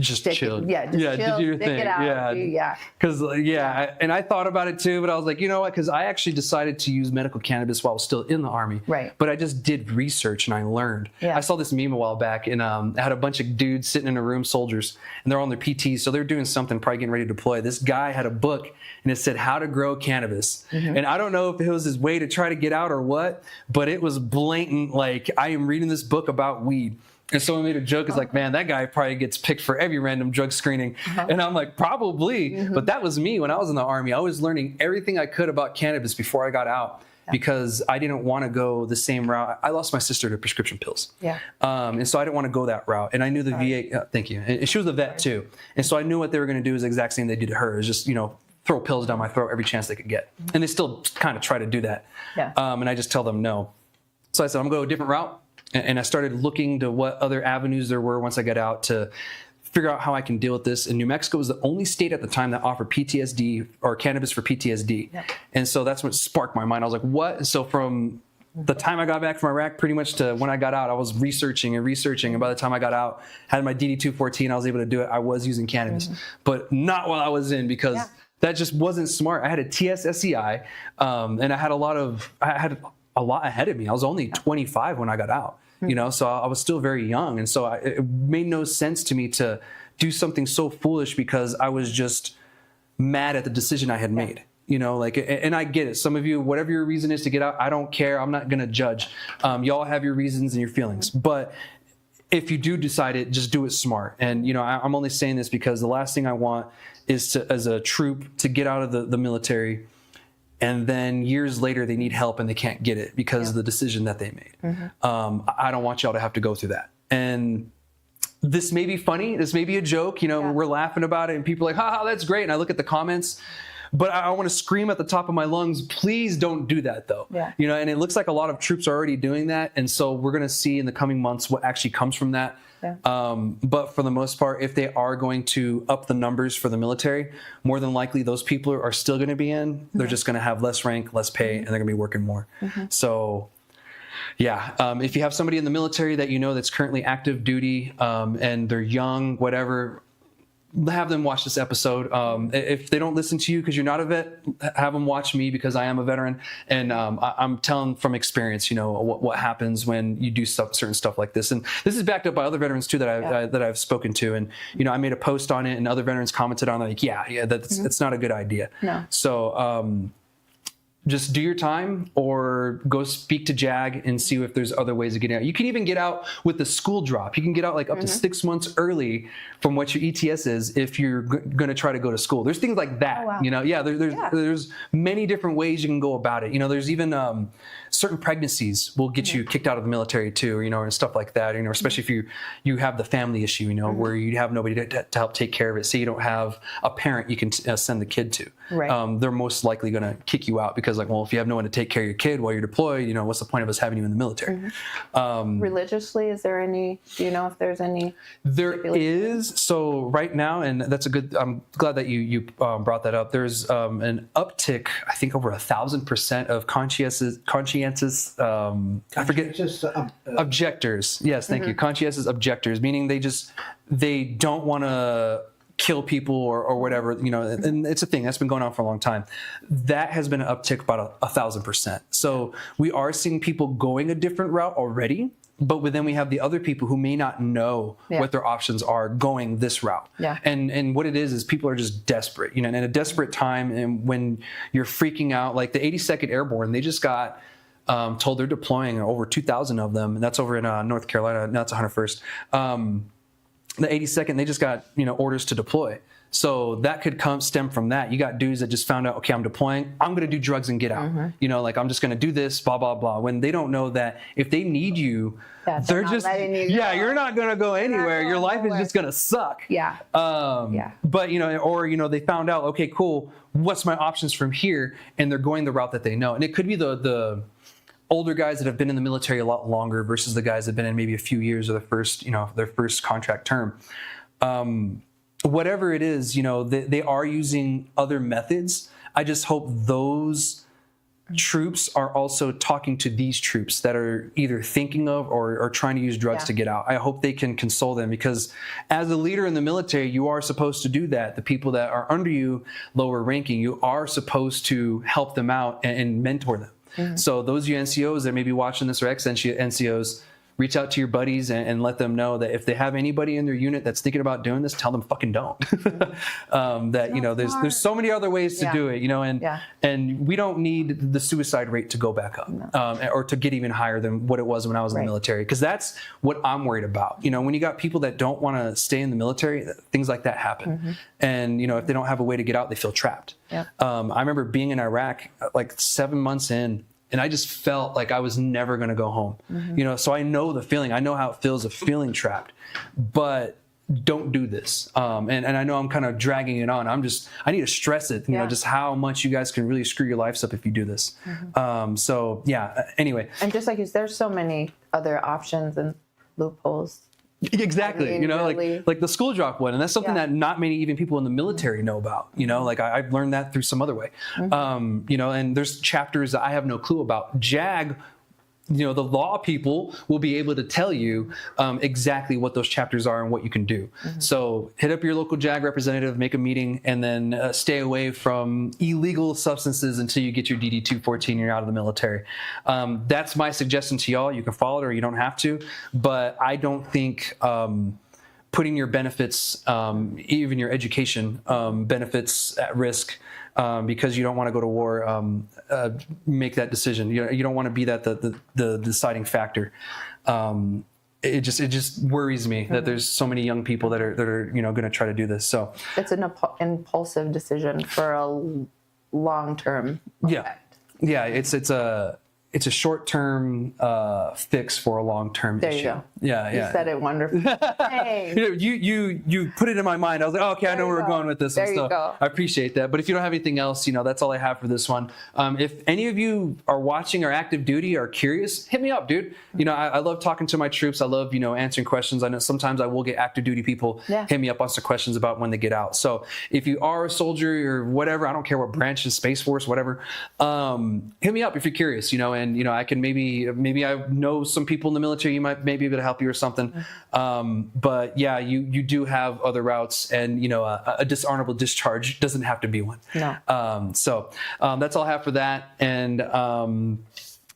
Chill, do your thing. It out. Because and I thought about it too, but I was like, you know what? Because I actually decided to use medical cannabis while I was still in the Army. Right. But I just did research and I learned. I saw this meme a while back, and I had a bunch of dudes sitting in a room, soldiers, and they're on their PTs, so they're doing something, probably getting ready to deploy. This guy had a book and it said how to grow cannabis, and I don't know if it was his way to try to get out or what, but it was blatant. Like, I am reading this book about weed. And someone made a joke. It's like, man, that guy probably gets picked for every random drug screening. And I'm like, probably. But that was me when I was in the Army. I was learning everything I could about cannabis before I got out because I didn't want to go the same route. I lost my sister to prescription pills. And so I didn't want to go that route. And I knew the VA, thank you. And she was a vet too. And so I knew what they were going to do is the exact same they did to her. Is just, throw pills down my throat every chance they could get. And they still kind of try to do that. And I just tell them no. So I said, I'm going to go a different route. And I started looking to what other avenues there were once I got out to figure out how I can deal with this. And New Mexico was the only state at the time that offered PTSD or cannabis for PTSD. And so that's what sparked my mind. I was like, what? And so from the time I got back from Iraq pretty much to when I got out, I was researching. And by the time I got out, had my DD-214, I was able to do it. I was using cannabis, but not while I was in, because that just wasn't smart. I had a TS-SCI, and I had a lot ahead of me. I was only 25 when I got out, so I was still very young. And so it made no sense to me to do something so foolish because I was just mad at the decision I had made, and I get it. Some of you, whatever your reason is to get out, I don't care. I'm not going to judge. Y'all have your reasons and your feelings, but if you do decide it, just do it smart. And, I'm only saying this because the last thing I want is to, as a troop, to get out of the military, and then years later they need help and they can't get it because of the decision that they made. I don't want y'all to have to go through that. And this may be funny, this may be a joke, we're laughing about it and people are like, ha, that's great. And I look at the comments, but I want to scream at the top of my lungs, please don't do that though. And it looks like a lot of troops are already doing that. And so we're going to see in the coming months what actually comes from that. But for the most part, if they are going to up the numbers for the military, more than likely those people are still going to be in. They're just going to have less rank, less pay, and they're going to be working more. So if you have somebody in the military that that's currently active duty, and they're young, whatever, have them watch this episode. If they don't listen to you because you're not a vet, have them watch me because I am a veteran, and I'm telling from experience, what happens when you do certain stuff like this. And this is backed up by other veterans too that I've spoken to. And I made a post on it, and other veterans commented on it, like, that's not a good idea. So just do your time, or go speak to JAG and see if there's other ways of getting out. You can even get out with the school drop. You can get out like up to 6 months early from what your ETS is if you're going to try to go to school. There's things like that. There's many different ways you can go about it. There's even certain pregnancies will get you kicked out of the military too, and stuff like that. Especially if you have the family issue, where you have nobody to help take care of it. Say you don't have a parent you can send the kid to. They're most likely going to kick you out because because like, well, if you have no one to take care of your kid while you're deployed, what's the point of us having you in the military? Religiously, is there any, do you know if there's any? There is. So right now, and that's I'm glad that you brought that up. There's an uptick, I think over 1,000% of conscientious I forget, objectors. Yes, thank you. Conscientious objectors, meaning they don't want to kill people or whatever, and it's a thing that's been going on for a long time. That has been an uptick about 1,000%. So we are seeing people going a different route already, but then we have the other people who may not know what their options are going this route. Yeah. And what it is people are just desperate, in a desperate time. And when you're freaking out, like the 82nd Airborne, they just got told they're deploying over 2,000 of them. And that's over in North Carolina. No, it's 101st. The 82nd, they just got, orders to deploy. So that could stem from that. You got dudes that just found out, okay, I'm deploying. I'm going to do drugs and get out. Like I'm just going to do this, blah, blah, blah. When they don't know that if they need you, they're just, you're not going to go anywhere. Your life is just going to suck. Yeah. But, or, they found out, okay, cool. What's my options from here? And they're going the route that they know. And it could be the older guys that have been in the military a lot longer versus the guys that have been in maybe a few years or their first contract term. Whatever it is, they are using other methods. I just hope those troops are also talking to these troops that are either thinking of or trying to use drugs to get out. I hope they can console them, because as a leader in the military, you are supposed to do that. The people that are under you, lower ranking, you are supposed to help them out and mentor them. So those you NCOs that may be watching this, or ex-NCOs, reach out to your buddies and let them know that if they have anybody in their unit that's thinking about doing this, tell them fucking don't. There's so many other ways to do it, and we don't need the suicide rate to go back up or to get even higher than what it was when I was in the military, because that's what I'm worried about. When you got people that don't want to stay in the military, things like that happen. And, if they don't have a way to get out, they feel trapped. I remember being in Iraq like 7 months in, and I just felt like I was never going to go home. So I know the feeling. I know how it feels of feeling trapped, but don't do this. And I know I'm kind of dragging it on. I need to stress it, just how much you guys can really screw your lives up if you do this. Anyway. And just like there's so many other options and loopholes. Exactly. Like the school drop one. And that's something that not many even people in the military know about, like I've learned that through some other way. And there's chapters that I have no clue about. JAG, the law people will be able to tell you exactly what those chapters are and what you can do. So hit up your local JAG representative, make a meeting, and then stay away from illegal substances until you get your DD-214 and you're out of the military. That's my suggestion to y'all. You can follow it or you don't have to, but I don't think putting your benefits, even your education benefits at risk because you don't want to go to war, make that decision. You don't want to be the deciding factor. It just worries me that there's so many young people that are going to try to do this. So it's an impulsive decision for a long-term effect. It's a short-term fix for a long-term issue. There you go. Yeah. You said it wonderfully. You put it in my mind. I was like, oh, okay, I know where we're going with this. There you go. I appreciate that. But if you don't have anything else, that's all I have for this one. If any of you are watching or active duty or curious, hit me up, dude. I love talking to my troops. I love, answering questions. I know sometimes I will get active duty people hit me up on some questions about when they get out. So if you are a soldier or whatever, I don't care what branch, Space Force, whatever, hit me up if you're curious, and I can maybe I know some people in the military, you might maybe be able to help you or something. But yeah, you do have other routes, and a dishonorable discharge doesn't have to be one. No. So that's all I have for that, and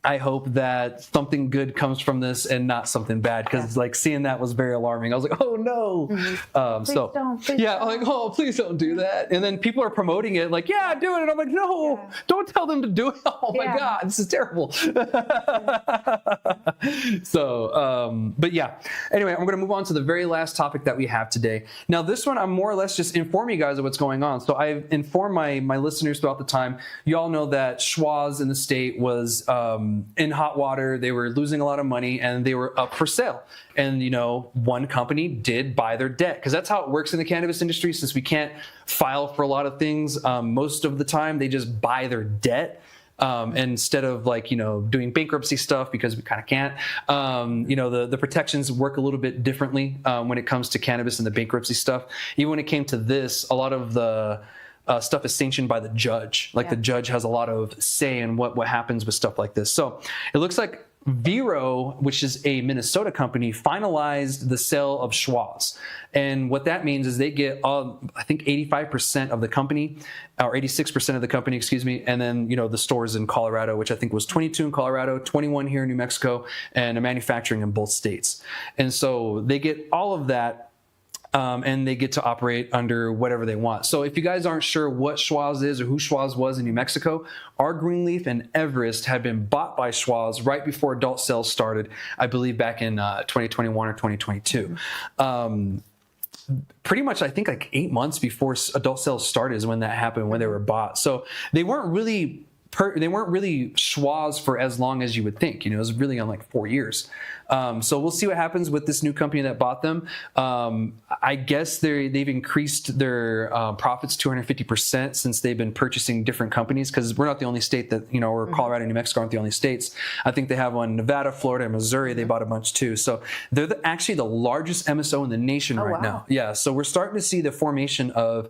I hope that something good comes from this and not something bad, because like seeing that was very alarming. I was like, oh no. Please don't. I'm like, oh, please don't do that. And then people are promoting it like, yeah, do it. And I'm like, no, don't tell them to do it. Oh my God, this is terrible. So, but yeah, anyway, I'm going to move on to the very last topic that we have today. Now, this one, I'm more or less just informing you guys of what's going on. So I've informed my listeners throughout the time. You all know that Schwazze in the state was, in hot water. They were losing a lot of money and they were up for sale. And, one company did buy their debt, because that's how it works in the cannabis industry. Since we can't file for a lot of things, most of the time they just buy their debt. instead of like, doing bankruptcy stuff, because we kind of can't, the protections work a little bit differently when it comes to cannabis and the bankruptcy stuff. Even when it came to this, a lot of the stuff is sanctioned by the judge. Like the judge has a lot of say in what happens with stuff like this. So it looks like Viero, which is a Minnesota company, finalized the sale of Schwazze. And what that means is they get, I think 85% of the company, or 86% of the company, excuse me. And then, the stores in Colorado, which I think was 22 in Colorado, 21 here in New Mexico, and a manufacturing in both states. And so they get all of that. And they get to operate under whatever they want. So if you guys aren't sure what Schwazze is or who Schwazze was in New Mexico, our Greenleaf and Everest had been bought by Schwazze right before adult sales started, I believe back in 2021 or 2022. Pretty much, I think like 8 months before adult sales started is when that happened, when they were bought. So they weren't really Schwazze for as long as you would think. It was really on like 4 years. So we'll see what happens with this new company that bought them. I guess they've increased their profits 250% since they've been purchasing different companies, because we're not the only state that, or Colorado and New Mexico aren't the only states. I think they have one, Nevada, Florida, and Missouri. They bought a bunch too. So they're actually the largest MSO in the nation right now. Yeah. So we're starting to see the formation of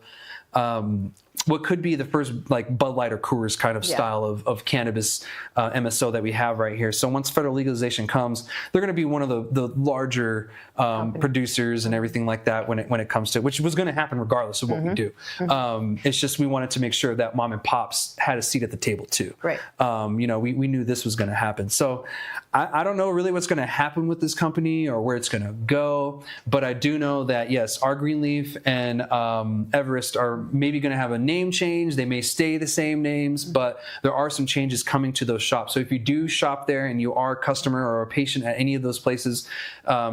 what could be the first like Bud Light or Coors kind of style of cannabis MSO that we have right here. So once federal legalization comes, they're going to be one of the larger producers and everything like that when it comes to, which was going to happen regardless of what we do. It's just we wanted to make sure that mom and pops had a seat at the table too. Right. We knew this was going to happen. So I don't know really what's going to happen with this company or where it's going to go, but I do know that yes, our Greenleaf and Everest are maybe going to have a name change. They may stay the same names, but there are some changes coming to those shops. So if you do shop there and you are a customer or a patient at any of those places,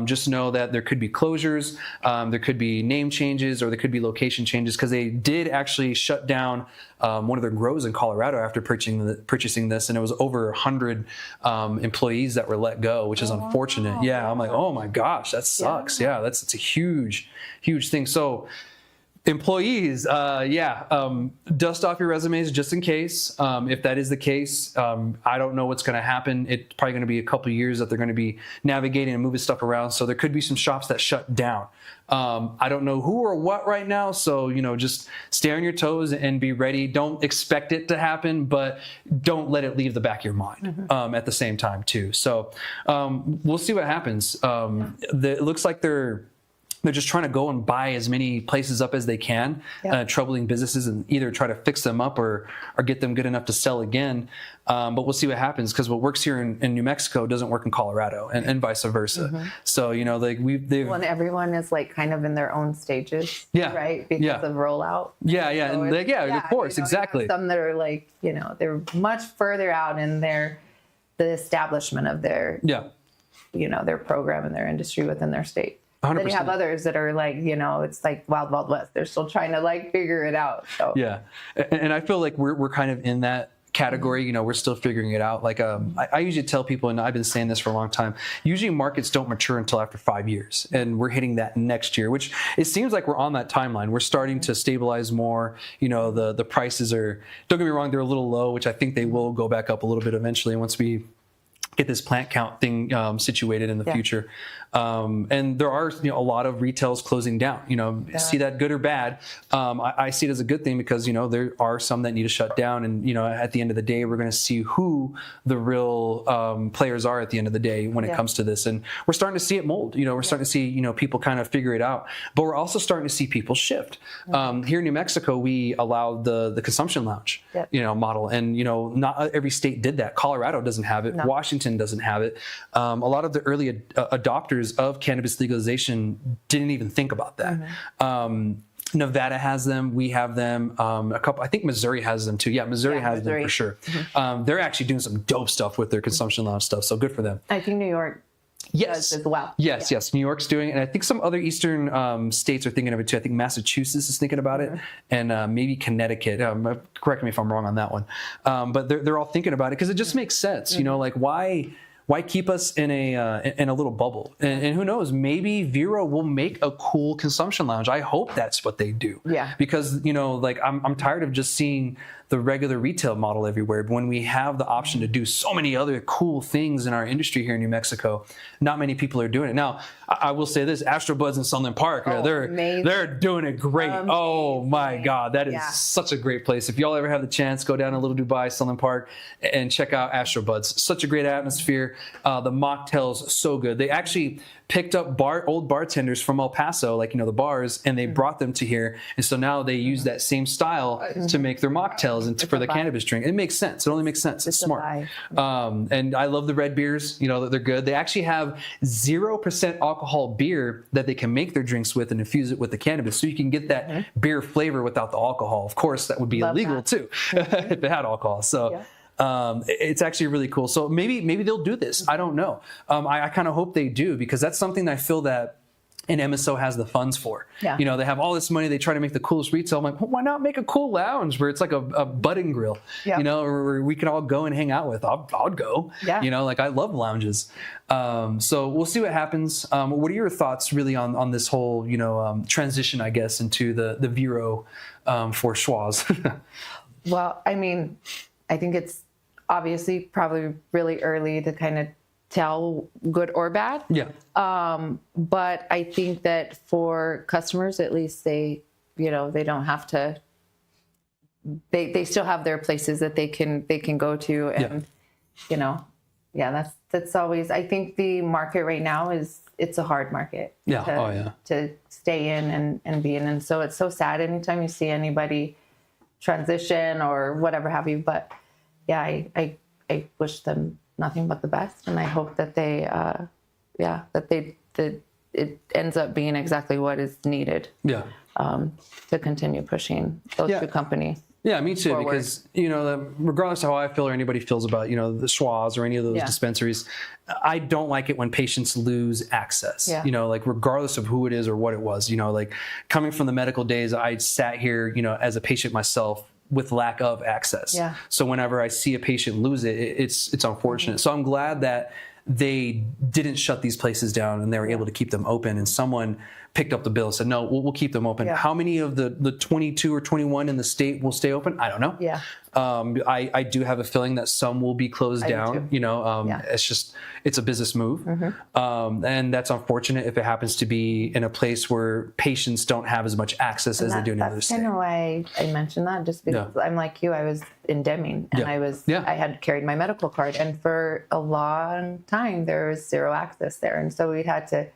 just know that there could be closures, there could be name changes, or there could be location changes, because they did actually shut down one of their grows in Colorado after purchasing this, and it was over 100 employees that were let go, which is unfortunate. Wow. Yeah, I'm like, oh my gosh, that sucks. Yeah, that's a huge thing. So employees, dust off your resumes just in case. If that is the case, I don't know what's going to happen. It's probably going to be a couple of years that they're going to be navigating and moving stuff around. So there could be some shops that shut down. I don't know who or what right now. So, just stay on your toes and be ready. Don't expect it to happen, but don't let it leave the back of your mind at the same time too. So we'll see what happens. It looks like they're just trying to go and buy as many places up as they can, troubling businesses, and either try to fix them up or get them good enough to sell again. But we'll see what happens, because what works here in New Mexico doesn't work in Colorado, and vice versa. So, and everyone is like kind of in their own stages, right? Because of rollout. So of course, exactly. Some that are like, they're much further out in the establishment of their, their program and their industry within their state. 100%. Then you have others that are like, it's like wild, wild west. They're still trying to like figure it out. So. Yeah. And I feel like we're kind of in that category. We're still figuring it out. Like I usually tell people, and I've been saying this for a long time, usually markets don't mature until after 5 years. And we're hitting that next year, which it seems like we're on that timeline. We're starting to stabilize more. The prices are, don't get me wrong, they're a little low, which I think they will go back up a little bit eventually once we get this plant count thing situated in the future. And there are a lot of retails closing down. See that good or bad. I see it as a good thing, because there are some that need to shut down, and at the end of the day, we're going to see who the real players are at the end of the day when it comes to this. And we're starting to see it mold. We're starting to see people kind of figure it out, but we're also starting to see people shift. Here in New Mexico, we allowed the consumption lounge model, and not every state did that. Colorado doesn't have it. No. Washington doesn't have it. A lot of the early adopters of cannabis legalization didn't even think about that. Nevada has them. We have them. A couple. I think Missouri has them too. Yeah, Missouri has them for sure. They're actually doing some dope stuff with their consumption lounge stuff. So good for them. I think New York does as well. Yes. New York's doing it. And I think some other eastern states are thinking of it too. I think Massachusetts is thinking about it, and maybe Connecticut. Correct me if I'm wrong on that one. But they're all thinking about it, because it just makes sense. Like why why keep us in a little bubble? And who knows, maybe Viero will make a cool consumption lounge. I hope that's what they do. Yeah. Because, like I'm tired of just seeing the regular retail model everywhere. But when we have the option to do so many other cool things in our industry here in New Mexico, not many people are doing it. Now, I will say this, Astro Buds in Sunland Park, they're doing it great. Amazing. Oh my God, that is such a great place. If y'all ever have the chance, go down to Little Dubai, Sunland Park, and check out Astro Buds. Such a great atmosphere. The mocktails, so good. They actually picked up old bartenders from El Paso, like, the bars, and they brought them to here. And so now they use that same style to make their mocktails and for the cannabis drink. It makes sense. It only makes sense. It's smart. And I love the red beers, they're good. They actually have 0% alcohol beer that they can make their drinks with and infuse it with the cannabis. So you can get that beer flavor without the alcohol. Of course, that would be illegal too, if it had alcohol. So it's actually really cool. So maybe they'll do this. I don't know. I kind of hope they do, because that's something that I feel that an MSO has the funds for. Yeah. They have all this money. They try to make the coolest retail. I'm like, well, why not make a cool lounge where it's like a budding grill, where we can all go and hang out with. I'd go. Yeah. I love lounges. So we'll see what happens. What are your thoughts really on this whole, transition, I guess, into the Viero for Schwazze? Well, I mean, I think it's obviously probably really early to kind of tell good or bad. Yeah. But I think that for customers, at least they don't have to, they still have their places that they can go to. And, that's always, I think the market right now it's a hard market to stay in and be in. And so it's so sad anytime you see anybody transition or whatever have you, but yeah, I wish them nothing but the best, and I hope that it ends up being exactly what is needed. Yeah. To continue pushing those two companies. Yeah, me too. Forward. Because regardless of how I feel or anybody feels about the Schwazze or any of those dispensaries, I don't like it when patients lose access. Yeah. Regardless of who it is or what it was. Coming from the medical days, I sat here as a patient myself with lack of access. Yeah. So whenever I see a patient lose it, it's unfortunate. Mm-hmm. So I'm glad that they didn't shut these places down and they were able to keep them open, and someone picked up the bill and said, no, we'll keep them open. Yeah. How many of the 22 or 21 in the state will stay open? I don't know. Yeah. I do have a feeling that some will be closed down. It's a business move. Mm-hmm. And that's unfortunate if it happens to be in a place where patients don't have as much access as they do in other states. That's kind of why I mentioned that, just because I'm like you, I was in Deming, and I had carried my medical card, and for a long time there was zero access there. And so we'd had to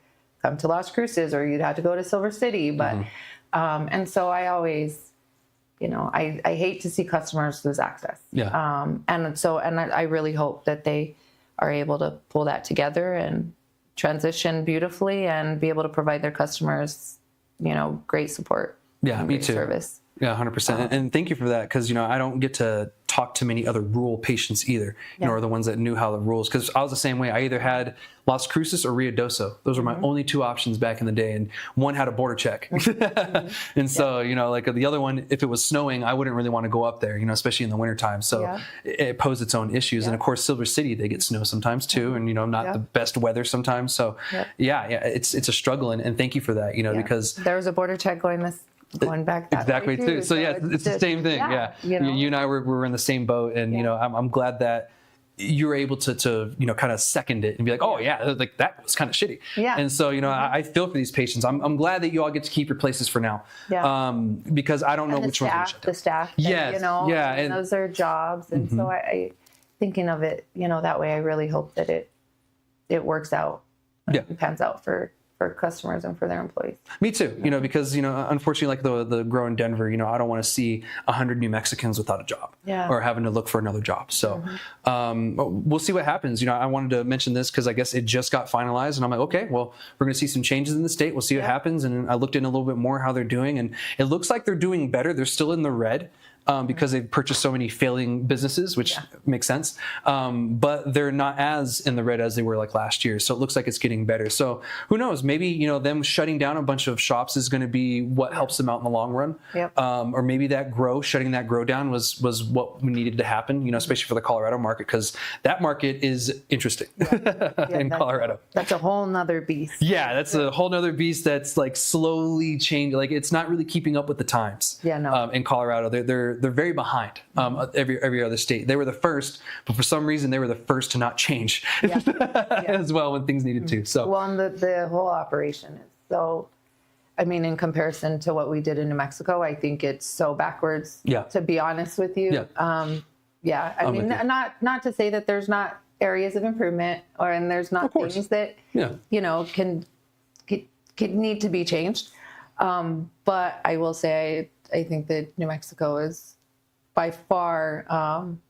come to Las Cruces, or you'd have to go to Silver City. But, and so I always, I hate to see customers lose access. Yeah. And I really hope that they are able to pull that together and transition beautifully and be able to provide their customers, great support. Yeah, me too. Service. Yeah, 100%. And thank you for that, because, I don't get to talk to many other rural patients either, or the ones that knew how the rules, because I was the same way. I either had Las Cruces or Ruidoso. Those were my only two options back in the day, and one had a border check. And so, the other one, if it was snowing, I wouldn't really want to go up there, especially in the wintertime. So it posed its own issues. And of course, Silver City, they get snow sometimes too, and, not the best weather sometimes. So it's a struggle, and thank you for that, because there was a border check going back that exactly way too. So it's the same thing. Yeah. You and I were in the same boat, and I'm glad that you were able to kind of second it and be like, oh yeah, like that was kind of shitty. Yeah. And so I feel for these patients. I'm glad that you all get to keep your places for now. Yeah. Because I don't know which one's shut down. The staff. Yes. And those are jobs, and so I thinking of it that way. I really hope that it works out. It pans out for customers and for their employees. Me too, because, unfortunately, like the grow in Denver, I don't want to see 100 New Mexicans without a job or having to look for another job. So we'll see what happens. I wanted to mention this because I guess it just got finalized, and I'm like, okay, well, we're going to see some changes in the state. We'll see what happens. And I looked in a little bit more how they're doing, and it looks like they're doing better. They're still in the red. because they've purchased so many failing businesses, which makes sense. But they're not as in the red as they were like last year. So it looks like it's getting better. So who knows? Maybe, you know, them shutting down a bunch of shops is going to be what helps them out in the long run. Or maybe shutting that grow down was what needed to happen, you know, especially for the Colorado market, because that market is interesting in Colorado. That's a whole nother beast. Yeah, that's a whole nother beast that's like slowly changing. Like it's not really keeping up with the times. In Colorado, they're very behind every other state. They were the first, but for some reason they were the first to not change as well when things needed to. So well, and the whole operation is so. I mean, in comparison to what we did in New Mexico, I think it's so backwards. To be honest with you. I mean, not to say that there's not areas of improvement, and there's not things that you know can need to be changed. But I will say I think that New Mexico is by far.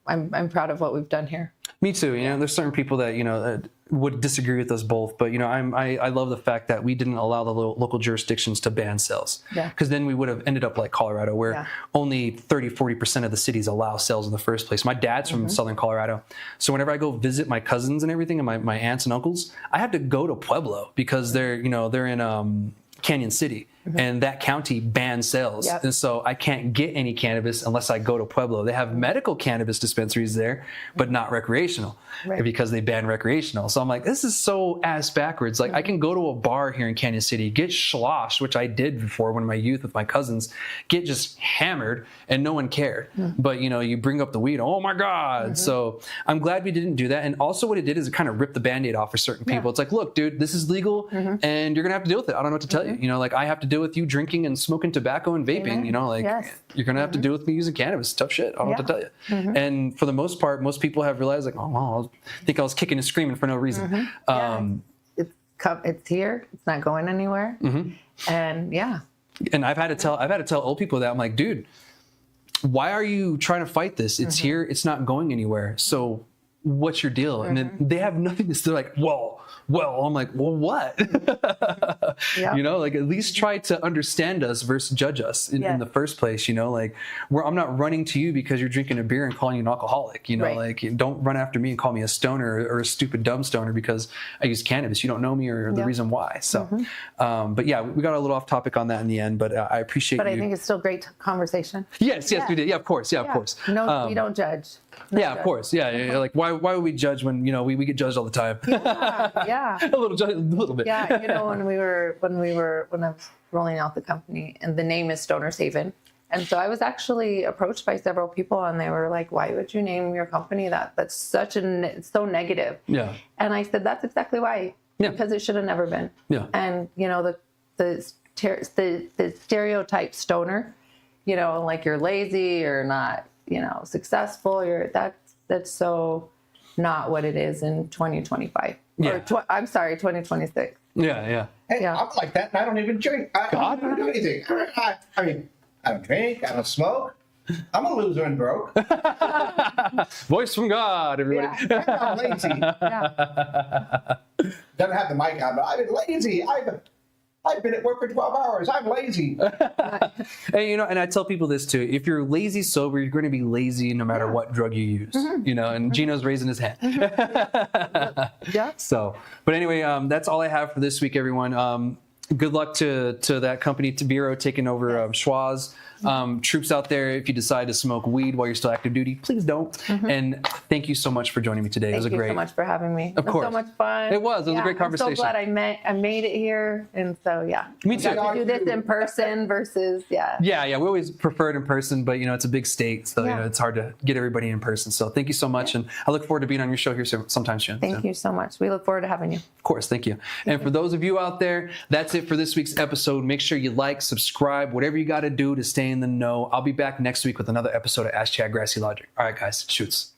I'm proud of what we've done here. Me too. You know, there's certain people that, you know, would disagree with us both, but you know, I love the fact that we didn't allow the local jurisdictions to ban sales, because then we would have ended up like Colorado, where only 30-40% of the cities allow sales in the first place. My dad's from Southern Colorado, so whenever I go visit my cousins and everything, and my aunts and uncles, I have to go to Pueblo because they're in Canyon City. And that county bans sales. And so I can't get any cannabis unless I go to Pueblo. They have medical cannabis dispensaries there, but not recreational, because they ban recreational. So I'm like, this is so ass backwards. Like I can go to a bar here in Canyon City, get schloss, which I did before when in my youth with my cousins, get just hammered and no one cared. But you know, you bring up the weed, oh my God. So I'm glad we didn't do that. And also what it did is it kind of ripped the Band-Aid off for certain people. It's like, look, dude, this is legal and you're gonna have to deal with it. I don't know what to tell you. You know, like I have to deal with you drinking and smoking tobacco and vaping, you know, like you're going to have to deal with me using cannabis. Tough shit. I don't know what to tell you. And for the most part, most people have realized like, oh, well, I think I was kicking and screaming for no reason. It's here. It's not going anywhere. And and I've had to tell old people that. I'm like, dude, why are you trying to fight this? It's here. It's not going anywhere. So what's your deal? And then they have nothing to say. They're like, well, I'm like, well, what? You know, like at least try to understand us versus judge us in the first place. You know, like I'm not running to you because you're drinking a beer and calling you an alcoholic. You know, like don't run after me and call me a stoner or a stupid dumb stoner because I use cannabis. You don't know me or the reason why. So, but yeah, we got a little off topic on that in the end. But I appreciate. But I think it's still great conversation. Yes, we did. Yeah, of course. Of course. No, we don't judge. Of course. Yeah. Like why would we judge when, you know, we get judged all the time? a little bit. Yeah. You know, when I was rolling out the company, and the name is Stoner's Haven. And so I was actually approached by several people, and they were like, why would you name your company that? That's so negative. Yeah. And I said, that's exactly why. Yeah. Because it should have never been. Yeah. And, you know, the stereotype stoner, you know, like you're lazy or not, you know, successful, that's so not what it is in 2025. Yeah. I'm sorry, 2026. Yeah. Hey, I'm like that, and I don't even drink. I don't do anything. I mean, I don't drink. I don't smoke. I'm a loser and broke. Voice from God, everybody. Yeah, I'm lazy. Doesn't have the mic on, but I've been lazy. I've been at work for 12 hours. I'm lazy. And, you know, and I tell people this too. If you're lazy sober, you're going to be lazy no matter what drug you use. You know, and Gino's raising his hand. So, but anyway, that's all I have for this week, everyone. Good luck to that company, to Viero, taking over Schwazze. Troops out there, if you decide to smoke weed while you're still active duty, please don't. And thank you so much for joining me today. It was Thank you so much for having me. Of course. It was so much fun. It was a great conversation. I'm so glad I made it here. And so, Me too. To do this in person versus, Yeah, we always prefer it in person, but, you know, it's a big state. So, you know, it's hard to get everybody in person. So thank you so much. And I look forward to being on your show here sometime soon. Thank you so much. We look forward to having you. Of course. Thank you. And for those of you out there, that's it for this week's episode. Make sure you like, subscribe, whatever you got to do to stay in the know. I'll be back next week with another episode of Ask Chad Grassy Logic. All right, guys, shoots.